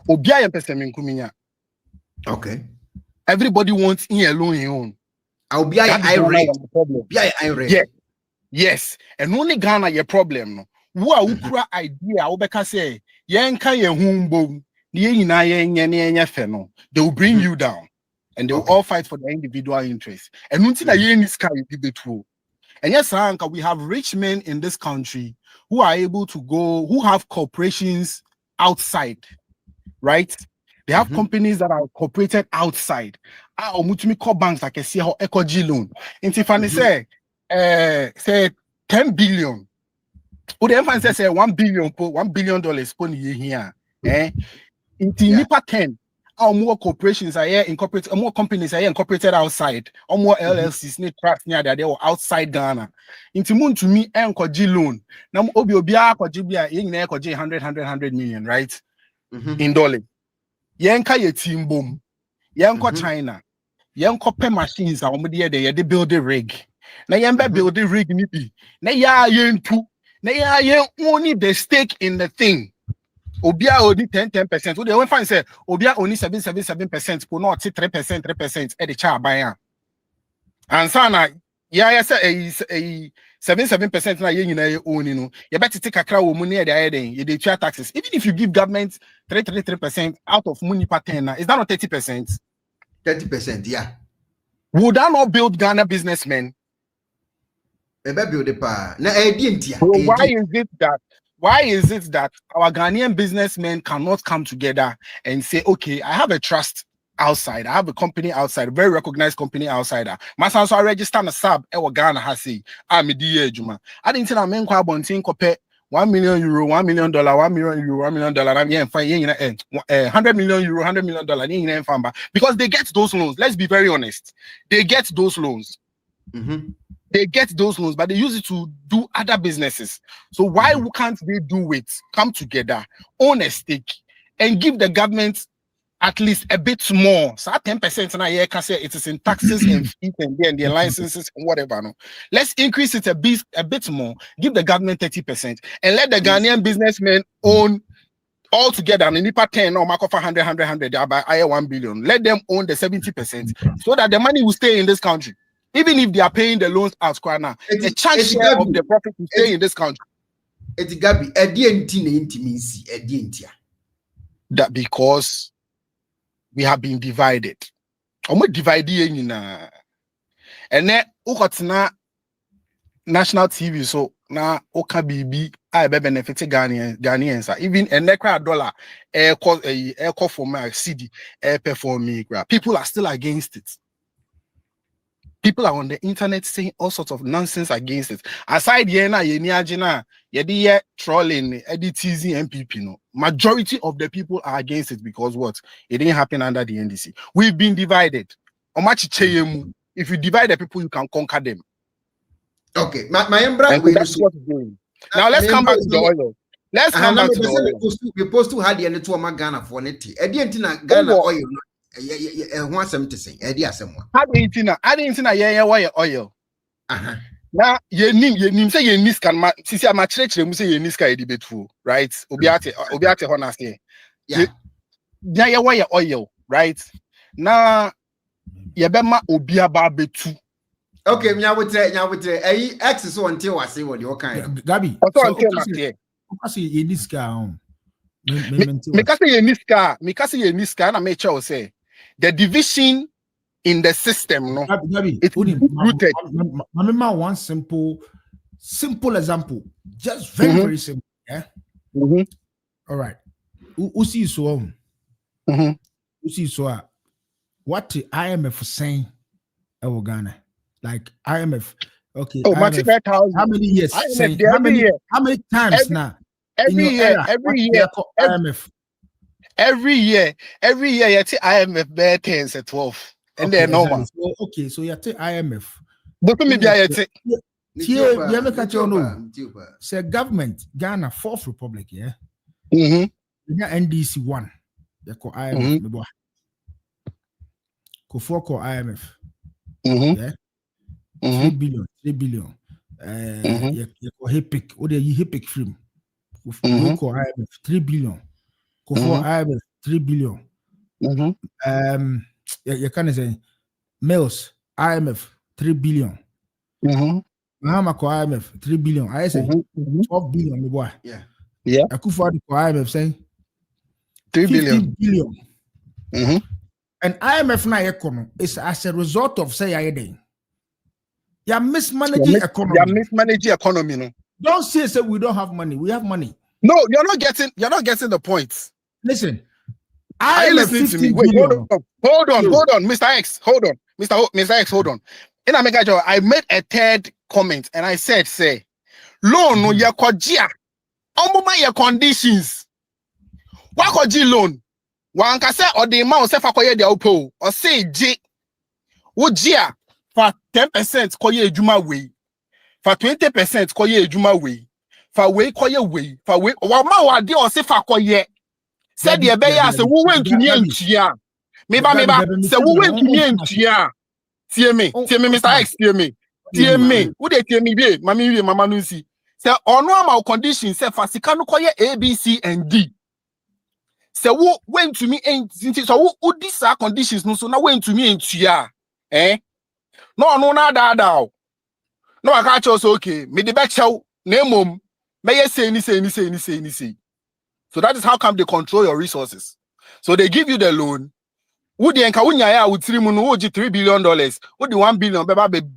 Obia and Pessamin Kumina.
Okay.
Everybody wants in alone your own.
I'll be irate.
Yeah. Yes, and only Ghana your problem no. Who are ukra idea obeka say yenka ye humbo ye na ye feno. They will bring you down and they will all fight for their individual interests. And until na ye this kind of true. And yes, Anka, we have rich men in this country who are able to go, who have corporations outside, right? They have companies that are incorporated outside. Omutumi call banks like I see how Ecogy loan. And if I say 10 billion. Would the emphasis say $1 billion put here? In Nipa 10, or more corporations are here incorporated, more companies are here incorporated outside, or more LLCs, trust near that they were outside Ghana. Into moon to me, Ecogy loan. Now, Obiobia, Kojibia, in there, 100 million, right? In dollar. Yanka ye team boom. Yanko China. Yanko pay machines are they build a rig. Na yamba build a rig nibi. Na ya yen two. Na ya yen only the stake in the thing. Obia only 10%. What they won't find say Obia only 7%, for not 3% at the child buyer. And sana, yeah, say a 7% na you own, you know. You better take a crowd money at the end, you dey taxes. Even if you give government 3% out of money per 10, is that not 30%?
30%, yeah.
Would that not build Ghana businessmen?
Build the power. Now,
why is it that our Ghanaian businessmen cannot come together and say, okay, I have a trust outside, I have a company outside, a very recognized company outsider. My son, so I register a sub, Ghana has say, I'm a DA Juma. I didn't tell a man quite bonting compare €1 million, $1 million, $1 million, $1 million. I'm here fine, 100 million euro, $100 million, because they get those loans. Let's be very honest, they get those loans.
Mm-hmm.
They get those loans, but they use it to do other businesses. So why can't they do it? Come together, own a stake, and give the government at least a bit more. So 10% now, yeah, can say it is in taxes and fees and their licenses and whatever. No, let's increase it a bit more. Give the government 30% and let the Ghanaian businessmen own all together. And in 10 or mark off 100, by 1 billion. Let them own the 70% so that the money will stay in this country. Even if they are paying the loans out now, a chance share of the profit will stay in this country.
It's Gabi,
that because we have been divided. And then national TV, so now OKBB I benefit Ghanaians. Even a necra dollar air for my CD air perform me. People are still against it. People are on the internet saying all sorts of nonsense against it. Aside yena trolling, teasing MPP. No, majority of the people are against it because what? It didn't happen under the NDC. We've been divided. If you divide the people, you can conquer them.
Okay, my
that's what we're doing. Now let's come back to the oil. Let's come back to the oil.
We post to had the two Ghana for it. Ghana oil. Who some to say? I
didn't oil. Now you say you niskan sisi ama church you say you niska edibetu, right? Obiate honestly.
Yeah.
Yeah, oil, right? Now yebema obiaba betu.
Okay, nya X so until I say what you kind.
Gabi. I say you niska
Mikasi ye niska na make sure say the division in the system, no, it's rooted.
Remember one simple example, just very simple. Yeah.
Mm-hmm.
All right. Usi so. Usi so. What the IMF saying? Ghana, like IMF. Okay.
Oh,
IMF, how many years? Saying, how many times now?
Every year.
IMF.
Every year, you take IMF bear 10 and 12. And they're normal.
So you take IMF.
But maybe I take.
Say government, Ghana, 4th Republic, yeah? NDC 1. They call IMF. Call IMF. Yeah? 3 billion. You call HIPIC. What do you HIPIC film? You call IMF 3 billion. IMF 3 billion. You can say Mills IMF 3 billion. Mahama call IMF 3 billion. I say 12 billion, my boy.
Yeah.
Akufo-Addo call IMF saying
3
billion. And IMF na economy is as a result of say you're mismanaging economy.
You're mismanaging economy, no.
Don't say we don't have money. We have money.
No, you're not getting the point.
Listen,
are you listening to me? Wait, hold on, Mr. X, hold on, Mr. X, hold on. In America, I made a third comment and I said, say, loan no ya kojia, omuma ya conditions. Wa koji loan? Wa anka se odima o se fa koye dia opo, o se je, wo jia for 10% koye ejuma we, for 20% koye ejuma we. For way koye way for way wa ma wa de o se fa koye said the beya se wo went to me antua meba se wo went to me antua tie me Mr. X tie me wo de tie me be mama no si se ono ama condition se fa sika no koye A B C and D So who went to me and so who these are conditions no so now went to me and ya no da no I catch us okay me the back show name may say ni say. So that is how come they control your resources. So they give you the loan. Would the Enkawunya ya with $3 billion, would the $1 billion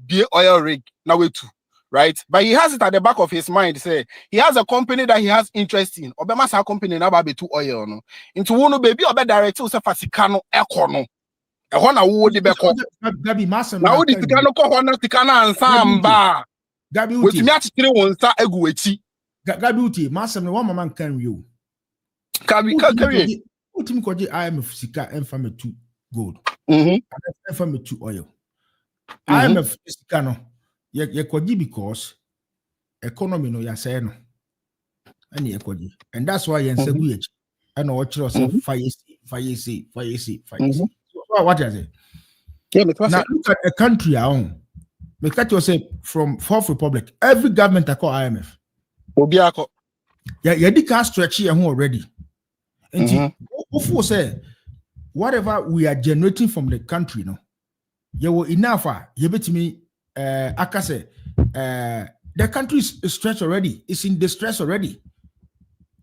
be oil rig now way too, right? But he has it at the back of his mind. Say he has a company that he has interest in. Obama company now be too oil no. Into one baby or direct to Fasikano Econo. A hona would the beko. Now would the Tikano Kohona Tikana and Samba.
Gabi
with me at 3 1 star egueti.
Gabi Massam one man can you.
Carry
Ultimate koji IMF sika enfame 2 gold. Enfame 2 oil. IMF sika no ye koji because economy no ya say no. Ani ye koji. And that's why yen say guye. And no watch us fire. So what is it?
Yeah,
now look at a country our own. Make that you say from Fourth Republic, every government I call IMF.
Obiako.
Yeah, you can stretch here already. And say whatever we are generating from the country, no, you will enough. You bet me, the country is stretched already. It's in distress already.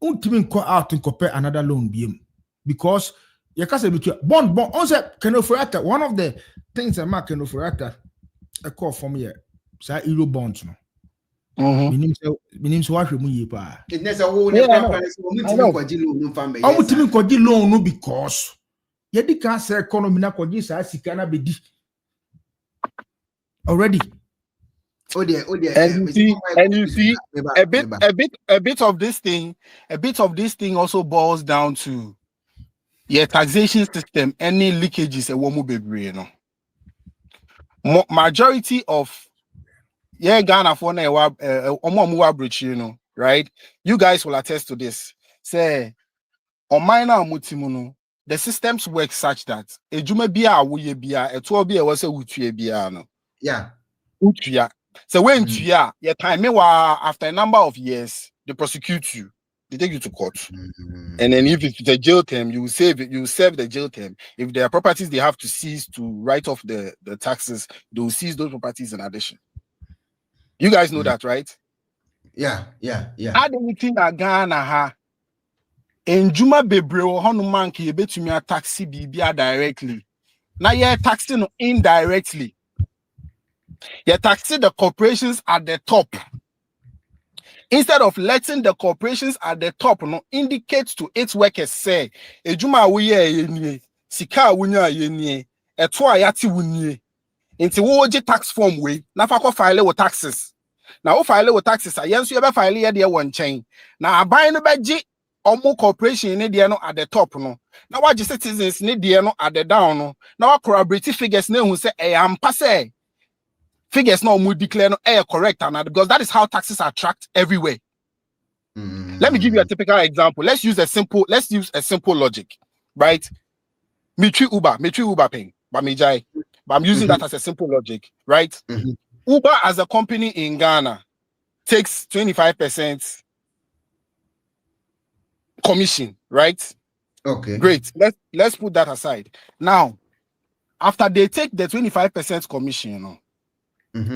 Ultimately, go out and compare another loan BM because you can say between bond. Also, Kenofurata. One of the things I mark Kenofurata, I call from here, say euro bonds, no. Minim so ahwe mu yipa.
It's a whole new
loan no because ye di kan say economy na kwaji sa sika na bedi already.
And you see a bit of this thing also boils down to your taxation system. Any leakages a woman bebre, you know. Majority of Ghana for bridge, you know, right? You guys will attest to this. Say on minor mutimuno, the systems work such that a juma bia wuye bia a 12 bia was a wutuye bia no.
Yeah.
Utuya. So when tuya, your time after a number of years, they prosecute you, they take you to court. And then if it's the jail term, you serve the jail term. If there are properties they have to seize to write off the taxes, they will seize those properties in addition. You guys know that, right?
Yeah.
I don't think that Ghana ha in Juma Bebre or Hanuman ki betumi a taxi bibia directly. Now you're taxing indirectly. You're taxing the corporations at the top. Instead of letting the corporations at the top no indicate to its workers say, Ejuma wuye yenye, sika wunya yenye, etwa yati wunye. Inti woje tax form way, na fa file with taxes. Now file with taxes, yes, you ever file here there one chain. Now buy no beji omo corporation need there no at the top no. Now what citizens need there no at the down no. Now corroborative figures ne who say am passe. Figures no mu declare no correct and because that is how taxes are tracked everywhere. Let me give you a typical example. Let's use a simple logic, right? Mitri Uber paying, but I'm using that as a simple logic, right? Uber as a company in Ghana takes 25% commission, right?
Okay.
Great. Let's put that aside. Now, after they take the 25% commission, you know,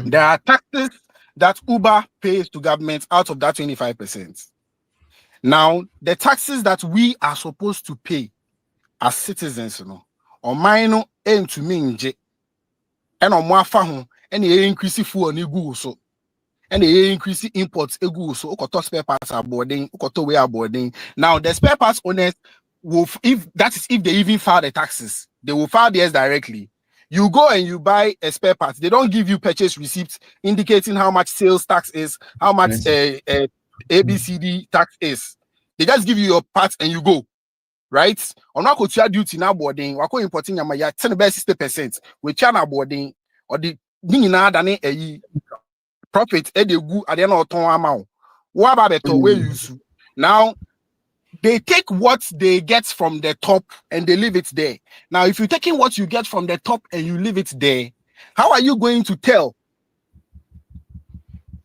there are taxes that Uber pays to government out of that 25%. Now, the taxes that we are supposed to pay as citizens, you know, or minor aim to minje, and on more fahon, and they increase fuel and go so, and they increase imports a go so, spare parts are boarding, way are boarding. Now, the spare parts owners will, if they even file the taxes, they will file theirs directly. You go and you buy a spare part. They don't give you purchase receipts indicating how much sales tax is, how much ABCD tax is. They just give you your parts and you go, right? On what could you duty now boarding? What could importing your 60%? With China boarding or the nina than a profit at the good at the end of amount. What about the way you now? They take what they get from the top and they leave it there. Now, if you're taking what you get from the top and you leave it there, how are you going to tell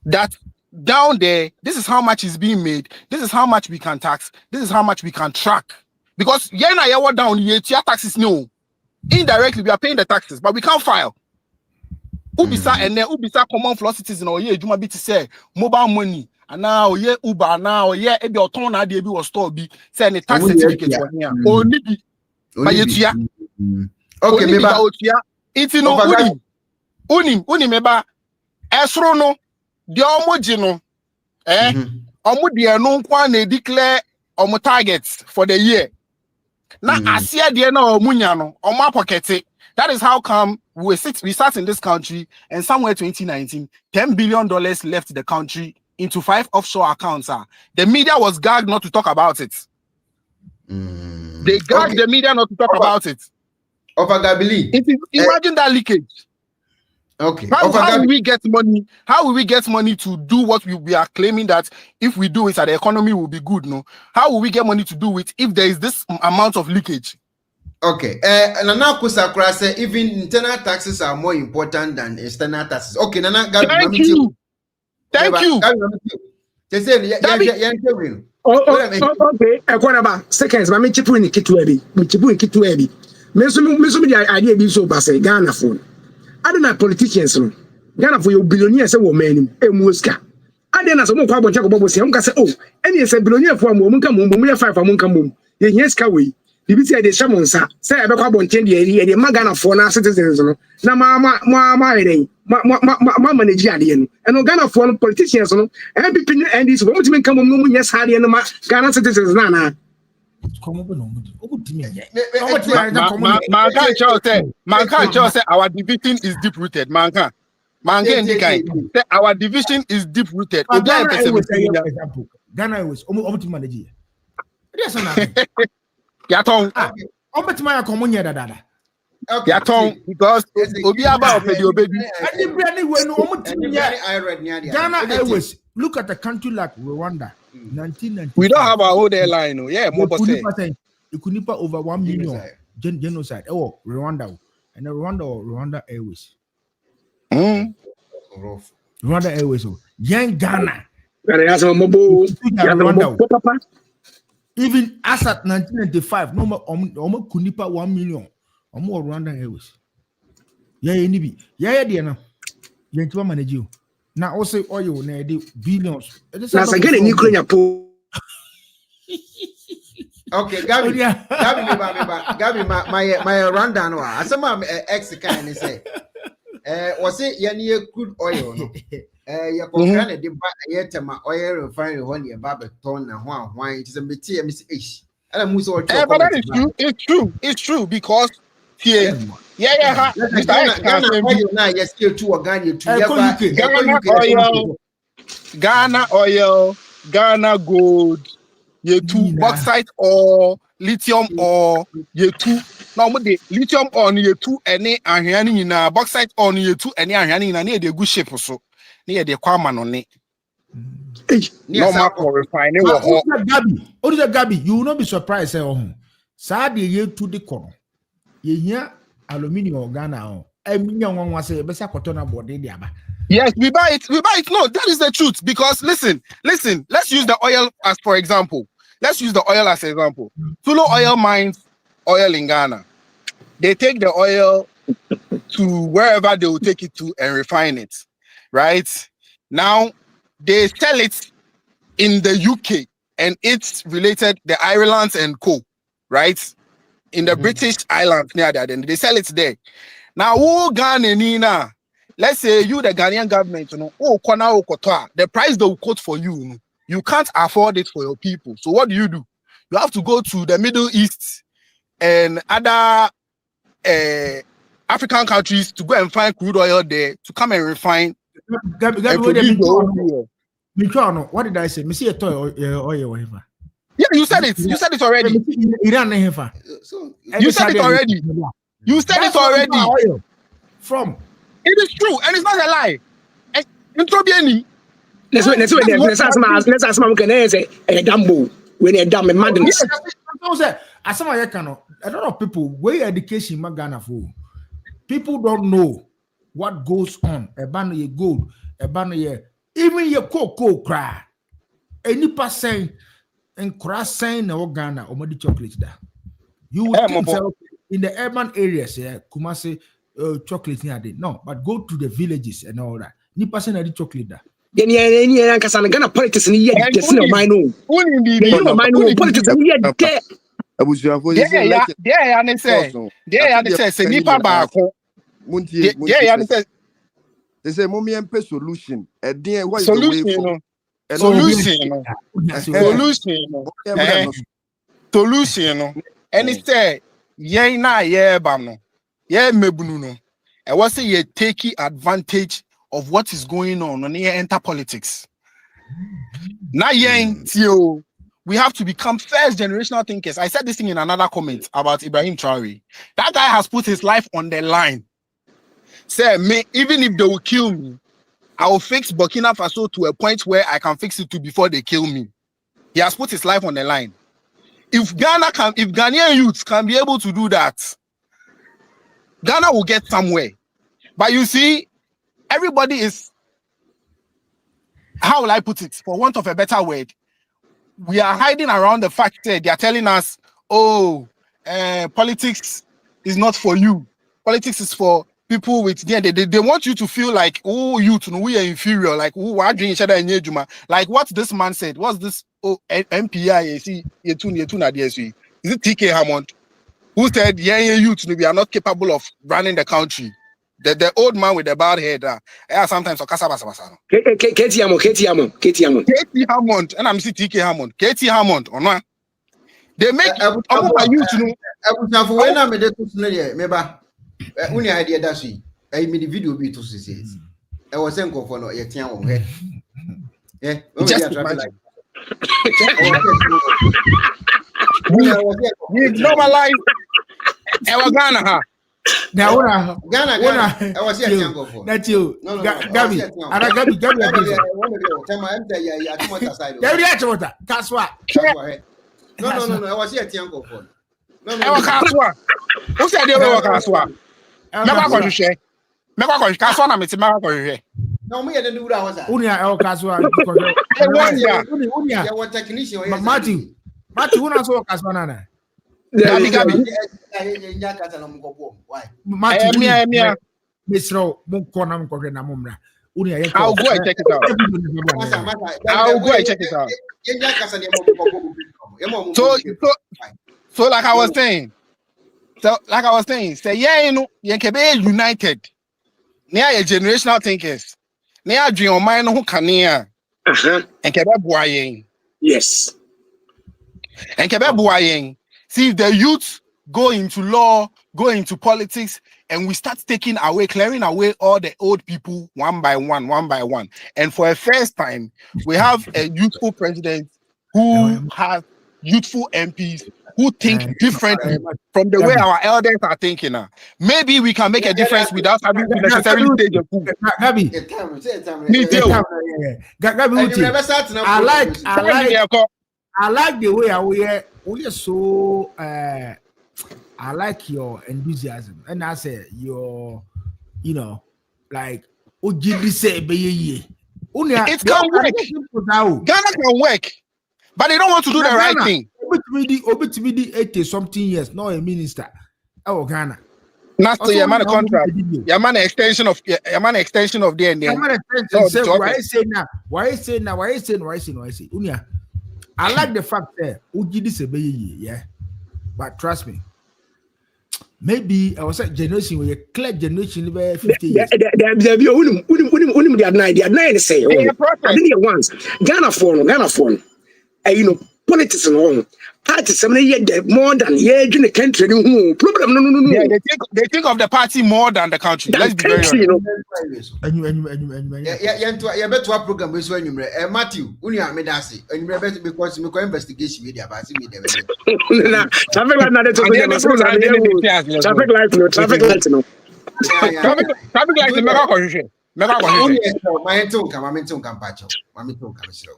that down there, this is how much is being made, this is how much we can tax, this is how much we can track? Because yena yawa down ye taxes no. Indirectly we are paying the taxes, but we can't file. Ubisa and then Ubisa common floor citizen or ye juma bit say mobile money and now ye Uber now ye ebi oton na dey bi was store bi say the tax certificate for here. Only bi by yetua.
Okay,
maybe iti no unim meba esro no de omoji no omo de no kwa na declare omo targets for the year. Na asia de na omunya no omo pocket. That is how come we start in this country and somewhere 2019, $10 billion left the country into 5 offshore accounts. The media was gagged not to talk about it. They gagged the media not to talk about it. Imagine that leakage.
Okay.
How will we get money? How will we get money to do what we are claiming that if we do it, that the economy will be good? No. How will we get money to do it if there is this amount of leakage?
Okay. Nana Kusakura say even internal taxes are more important than external taxes. Okay, Nana.
Thank you.
Okay.
Ekuonaba seconds. But me chipu in Kituebi. Me chipu in Kituebi. Me so the idea be so base Ghana phone. I don't know politicians. Ghana for your billionaires say woman emuska. I don't know some kwa boncha ko bobo say. Am ka say oh. Any say billionaire for mo mun ka mo mo 5 mun ka mo. Ye yeska we. Bibi say dey shamonsa say e be kwa bonchen dey magana for na citizens no na ma manage ade no and Ghana for politicians no MPP and this what mean come no yes hard no ma Ghana citizens na
man can't say our division is deep rooted. Man can't say our division is deep rooted.
Ghana was almost manage.
Yaton. Yaton because Obiaba of the Obedu.
Ghana Airways. Look at a country like Rwanda. 1990.
We don't have our own airline. Yeah,
Ekuonaba over 1 million genocide. Oh, Rwanda and Rwanda Airways. Rwanda Airways. Young Ghana. Even as at 1995, no more Ekuonaba 1 million. More Rwanda Airways. Yeah, dear. You manage you. Now also oil na billions.
That's again in Ukraine.
Okay, Gabi, my rundown. As some ex kind say, was it any crude oil? No, you can get my oil refinery when you Barberton and why it is a material Miss H. And I'm so
but that is true. It's true because here, Ghana oil, Ghana gold, ye two bauxite ore, lithium ore, ye two. Now the lithium ore ye two any ahani na bauxite ore ye two any ahani na near the good shape so near the kwaman on it. No more refining.
Gabi, you will not be surprised. Sad ye to the corner. Ye hear aluminium Ghana. Yes,
we buy it. No, that is the truth. Because listen. Let's use the oil as for example. Tulo Oil mines oil in Ghana. They take the oil to wherever they will take it to and refine it. Right now, they sell it in the UK and it's related the Ireland and Co. Right in the British Islands near that, and they sell it there. Now, who Ghana Nina? Let's say you, the Ghanaian government, the price they will quote for you, you can't afford it for your people. So what do? You have to go to the Middle East and other African countries to go and find crude oil there to come and refine.
What did I say? See a toy oil.
Yeah, you said it. You said it already. You said it already. You said it already.
From
it is true, and it's not a lie. Let's
ask my say a dambo when a damn madness.
A lot of people where education Ghana for. People don't know what goes on. A banner ye gold, a banner ye even your cocoa cry. Any percent and cross sign no Ghana or modi chocolate there. You would think so, in the urban areas, yeah, Kumasi chocolate near no, but go to the villages and all that. Ni person na di chocolate da.
Yeah, kasana Ghana politics ni yet just no mind no. You know mind no politics ni yet there.
Abusuafo
yeah, and say nipa baako. Yeah, and
they say mommy MP solution. And then what is
solution,
the way
solution. And it's say yeah na yeah bam no. Yeah mebunu no. I was say you're taking advantage of what is going on when you enter politics. Now we have to become first generational thinkers. I said this thing in another comment about Ibrahim Traore. That guy has put his life on the line. Say me, even if they will kill me, I will fix Burkina Faso to a point where I can fix it to before they kill me. He has put his life on the line. If Ghanaian youths can be able to do that, Ghana will get somewhere. But you see, everybody is, how will I put it, for want of a better word, we are hiding around the fact that they are telling us, politics is not for you. Politics is for people with, they want you to feel like, youth, we are inferior, like, we're doing each other in Yejuma. Like what this man said, what's this MPI, is it TK Hammond, who said, youth, we are not capable of running the country. The old man with the bald head, sometimes
Katie Hammond,
and I'm see TK Hammond, Katie Hammond, or not. They make you to know.
When I'm a maybe idea that she, I made the video be to say, I was saying for no yet young head. Yeah, just like
normalize our Ghana.
Now, Ghana, I was here young for
that you, Gabby, that's what.
No, I was here young for. No,
who said they were Kaswa?
No, me didn't do that. Was
Unia El Kaswa.
What technician?
Matthew, who knows what Kaswana?
Matthew,
Miss Row, Munkonam Corena Mumra. Unia,
I'll go and check it out. I'll go and check it out. So like I was saying, say you can be united. Near a generational thinkers. Near dream mind who can near and keep
yes.
And keep see the youth go into law, go into politics, and we start clearing away all the old people one by one. And for a first time, we have a youthful president who has youthful MPs who think differently from the way our elders are thinking now. Maybe we can make a difference without having to necessarily take a coup.
Gabi,
me too.
Gabi, I like the way we are so I like your enthusiasm, and I say your, like
it can work. Ghana can work, but they don't want to do the right thing.
Obitibidi 80-something years, not a minister. Oh, Ghana.
Not to your man a contract. Your man extension of the
Why say now? Unia, I like the fact that Ujidi Sebeye, yeah. But trust me, maybe I was a generation with a clear generation over 50 years.
The idea say, I didn't once. Ghana phone. Politics and all. Party more than in the country. Problem no.
Yeah, they think of the party more than the country. Let's be very honest.
Yeah, better program is when you Matthew, Unia Medasi, and you better because we investigation media about me.
Traffic light no. Traffic light no.
My tongue come patch. My tongue come slow.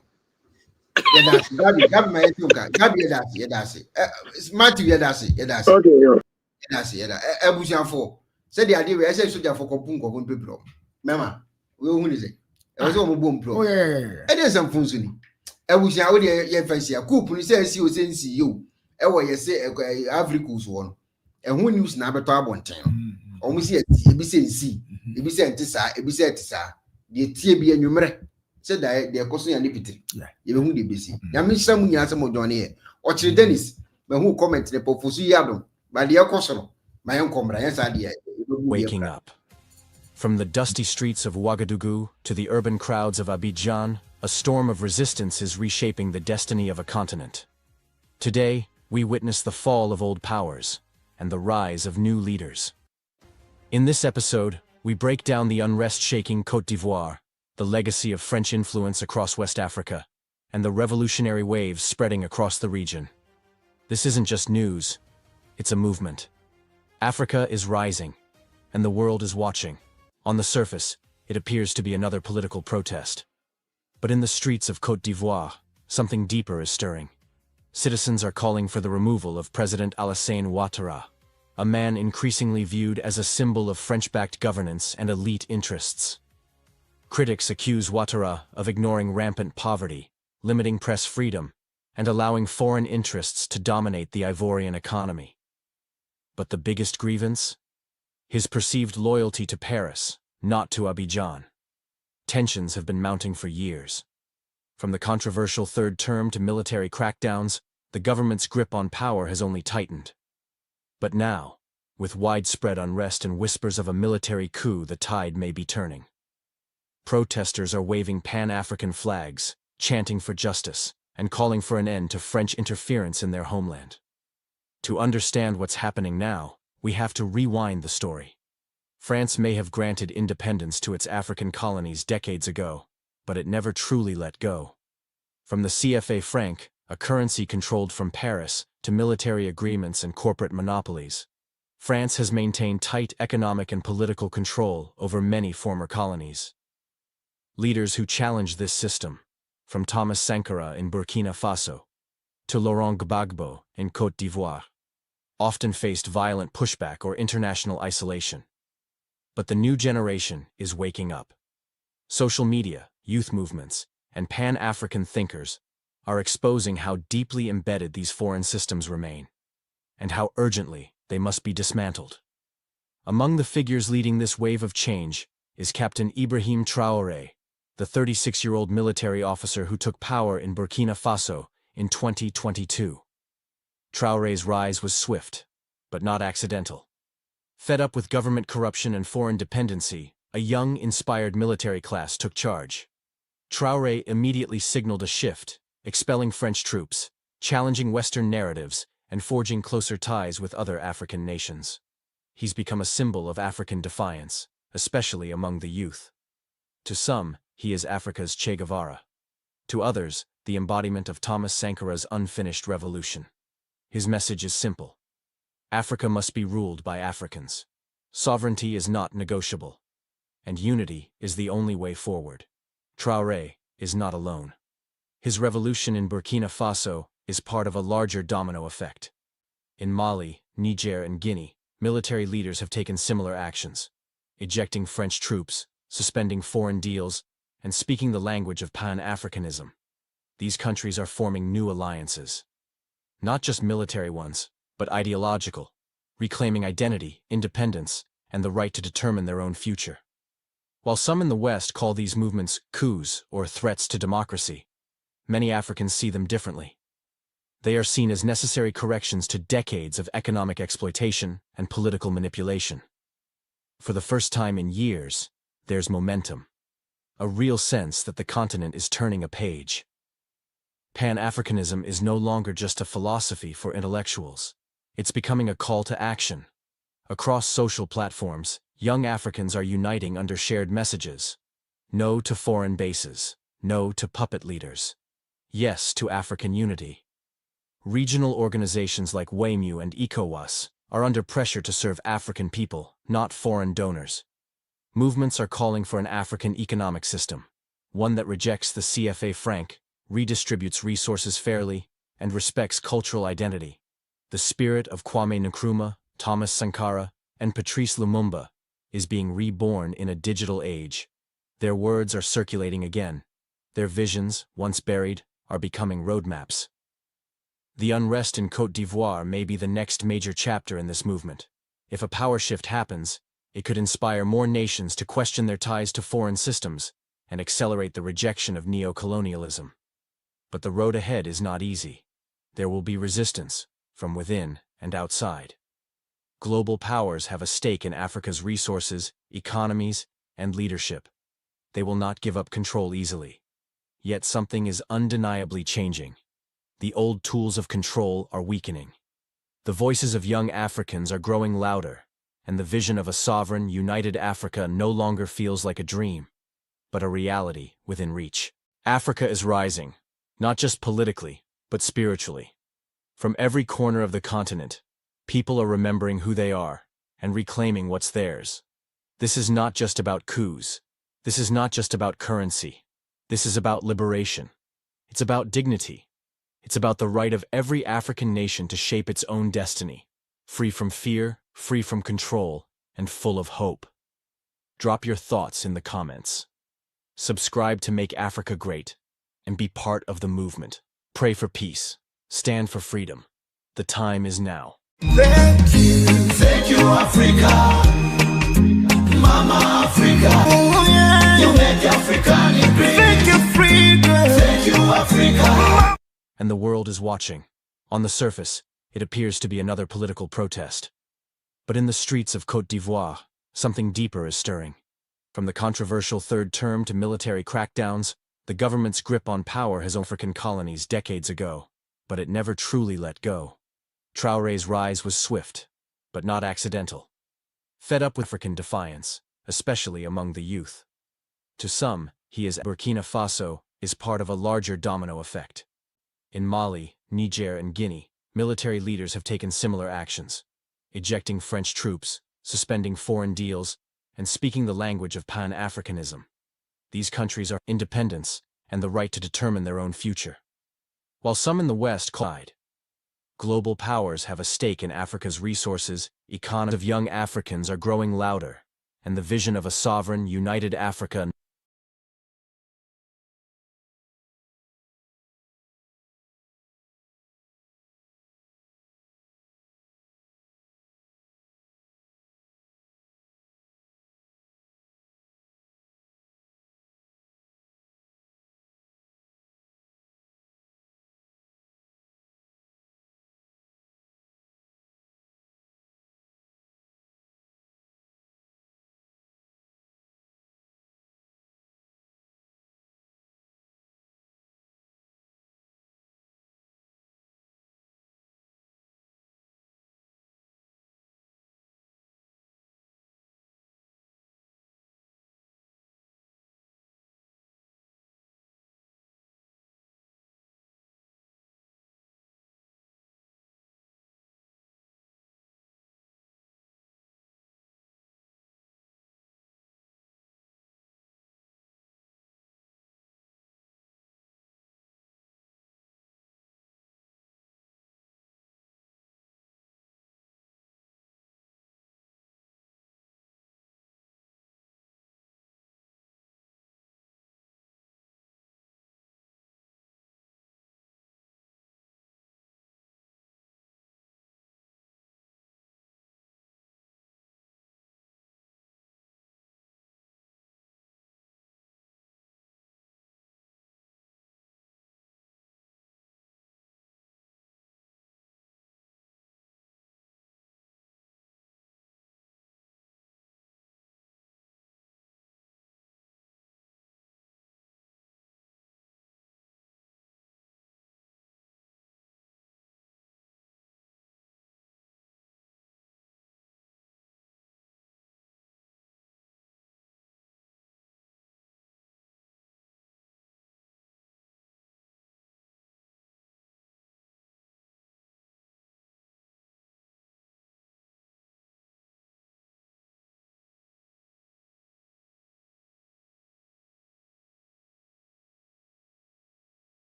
Gabi my tongue. Gabi yedasi. Matthew yedasi.
Okay,
yedasi. Ebusian for. Said the idea we say soldier for kopun people. Mama, we who is it? I was on boom pro.
Oh yeah.
It is some funsuni. Ebusian we ye fancy. Coup ni say see you. ɛwɔ yɛ sɛ Ivory Coast wɔ no ɛho news na abɛtɔ abɔnten no ɔmo sɛ ebi sɛ nsi ebi sɛ nte saa ebi sɛ ɛte saa deɛ tie bi anwummerɛ sɛ deɛ ɛkɔ so yɛ ne pitiri yɛbɛhu deɛ bɛsi nyame hyira mu nyinaa sɛ mo dɔn ne yɛ ɔkyerɛ Dennis mahu comment ne pɔfo so yi adom ba deɛ ɛkɔ so no ma yɛn nkɔmmra yɛn saa deɛ
waking up. From the dusty streets of Ouagadougou to the urban crowds of Abidjan, a storm of resistance is reshaping the destiny of a continent. Today, we witness the fall of old powers and the rise of new leaders. In this episode, we break down the unrest shaking Côte d'Ivoire, the legacy of French influence across West Africa, and the revolutionary waves spreading across the region. This isn't just news, it's a movement. Africa is rising, and the world is watching. On the surface, it appears to be another political protest. But in the streets of Côte d'Ivoire, something deeper is stirring. Citizens are calling for the removal of President Alassane Ouattara, a man increasingly viewed as a symbol of French-backed governance and elite interests. Critics accuse Ouattara of ignoring rampant poverty, limiting press freedom, and allowing foreign interests to dominate the Ivorian economy. But the biggest grievance? His perceived loyalty to Paris, not to Abidjan. Tensions have been mounting for years. From the controversial third term to military crackdowns, the government's grip on power has only tightened. But now, with widespread unrest and whispers of a military coup, the tide may be turning. Protesters are waving Pan-African flags, chanting for justice, and calling for an end to French interference in their homeland. To understand what's happening now, we have to rewind the story. France may have granted independence to its African colonies decades ago, but it never truly let go. From the CFA franc, a currency controlled from Paris, to military agreements and corporate monopolies, France has maintained tight economic and political control over many former colonies. Leaders who challenged this system, from Thomas Sankara in Burkina Faso to Laurent Gbagbo in Côte d'Ivoire, often faced violent pushback or international isolation. But the new generation is waking up. Social media, youth movements, and Pan-African thinkers are exposing how deeply embedded these foreign systems remain, and how urgently they must be dismantled. Among the figures leading this wave of change is Captain Ibrahim Traoré, the 36-year-old military officer who took power in Burkina Faso in 2022. Traoré's rise was swift, but not accidental. Fed up with government corruption and foreign dependency, a young, inspired military class took charge. Traoré immediately signaled a shift, expelling French troops, challenging Western narratives, and forging closer ties with other African nations. He's become a symbol of African defiance, especially among the youth. To some, he is Africa's Che Guevara. To others, the embodiment of Thomas Sankara's unfinished revolution. His message is simple. Africa must be ruled by Africans. Sovereignty is not negotiable. And unity is the only way forward. Traoré is not alone. His revolution in Burkina Faso is part of a larger domino effect. In Mali, Niger, and Guinea, military leaders have taken similar actions, ejecting French troops, suspending foreign deals, and speaking the language of Pan-Africanism. These countries are forming new alliances. Not just military ones, but ideological, reclaiming identity, independence, and the right to determine their own future. While some in the West call these movements coups or threats to democracy, many Africans see them differently. They are seen as necessary corrections to decades of economic exploitation and political manipulation. For the first time in years, there's momentum, a real sense that the continent is turning a page. Pan-Africanism is no longer just a philosophy for intellectuals. It's becoming a call to action. Across social platforms, young Africans are uniting under shared messages. No to foreign bases. No to puppet leaders. Yes to African unity. Regional organizations like WAMU and ECOWAS are under pressure to serve African people, not foreign donors. Movements are calling for an African economic system, one that rejects the CFA franc, redistributes resources fairly, and respects cultural identity. The spirit of Kwame Nkrumah, Thomas Sankara, and Patrice Lumumba is being reborn in a digital age. Their words are circulating again. Their visions, once buried, are becoming roadmaps. The unrest in Côte d'Ivoire may be the next major chapter in this movement. If a power shift happens, it could inspire more nations to question their ties to foreign systems and accelerate the rejection of neo-colonialism. But the road ahead is not easy. There will be resistance, from within and outside. Global powers have a stake in Africa's resources, economies, and leadership. They will not give up control easily. Yet something is undeniably changing. The old tools of control are weakening. The voices of young Africans are growing louder, and the vision of a sovereign, united Africa no longer feels like a dream, but a reality within reach. Africa is rising, not just politically, but spiritually. From every corner of the continent, people are remembering who they are and reclaiming what's theirs. This is not just about coups. This is not just about currency. This is about liberation. It's about dignity. It's about the right of every African nation to shape its own destiny, free from fear, free from control, and full of hope. Drop your thoughts in the comments. Subscribe to Make Africa Great, and be part of the movement. Pray for peace. Stand for freedom. The time is now.
Thank you, Africa. Mama Africa. Oh, yeah. You make Africa great. Thank you, freedom. Thank you, Africa.
And the world is watching. On the surface, it appears to be another political protest. But in the streets of Côte d'Ivoire, something deeper is stirring. From the controversial third term to military crackdowns, the government's grip on power has African colonies decades ago, but it never truly let go. Traoré's rise was swift, but not accidental. Fed up with African defiance, especially among the youth. To some, he is Burkina Faso is part of a larger domino effect. In Mali, Niger, and Guinea, military leaders have taken similar actions, ejecting French troops, suspending foreign deals, and speaking the language of Pan-Africanism. These countries are independence and the right to determine their own future. While some in the West collide, global powers have a stake in Africa's resources, economies of young Africans are growing louder, and the vision of a sovereign, united Africa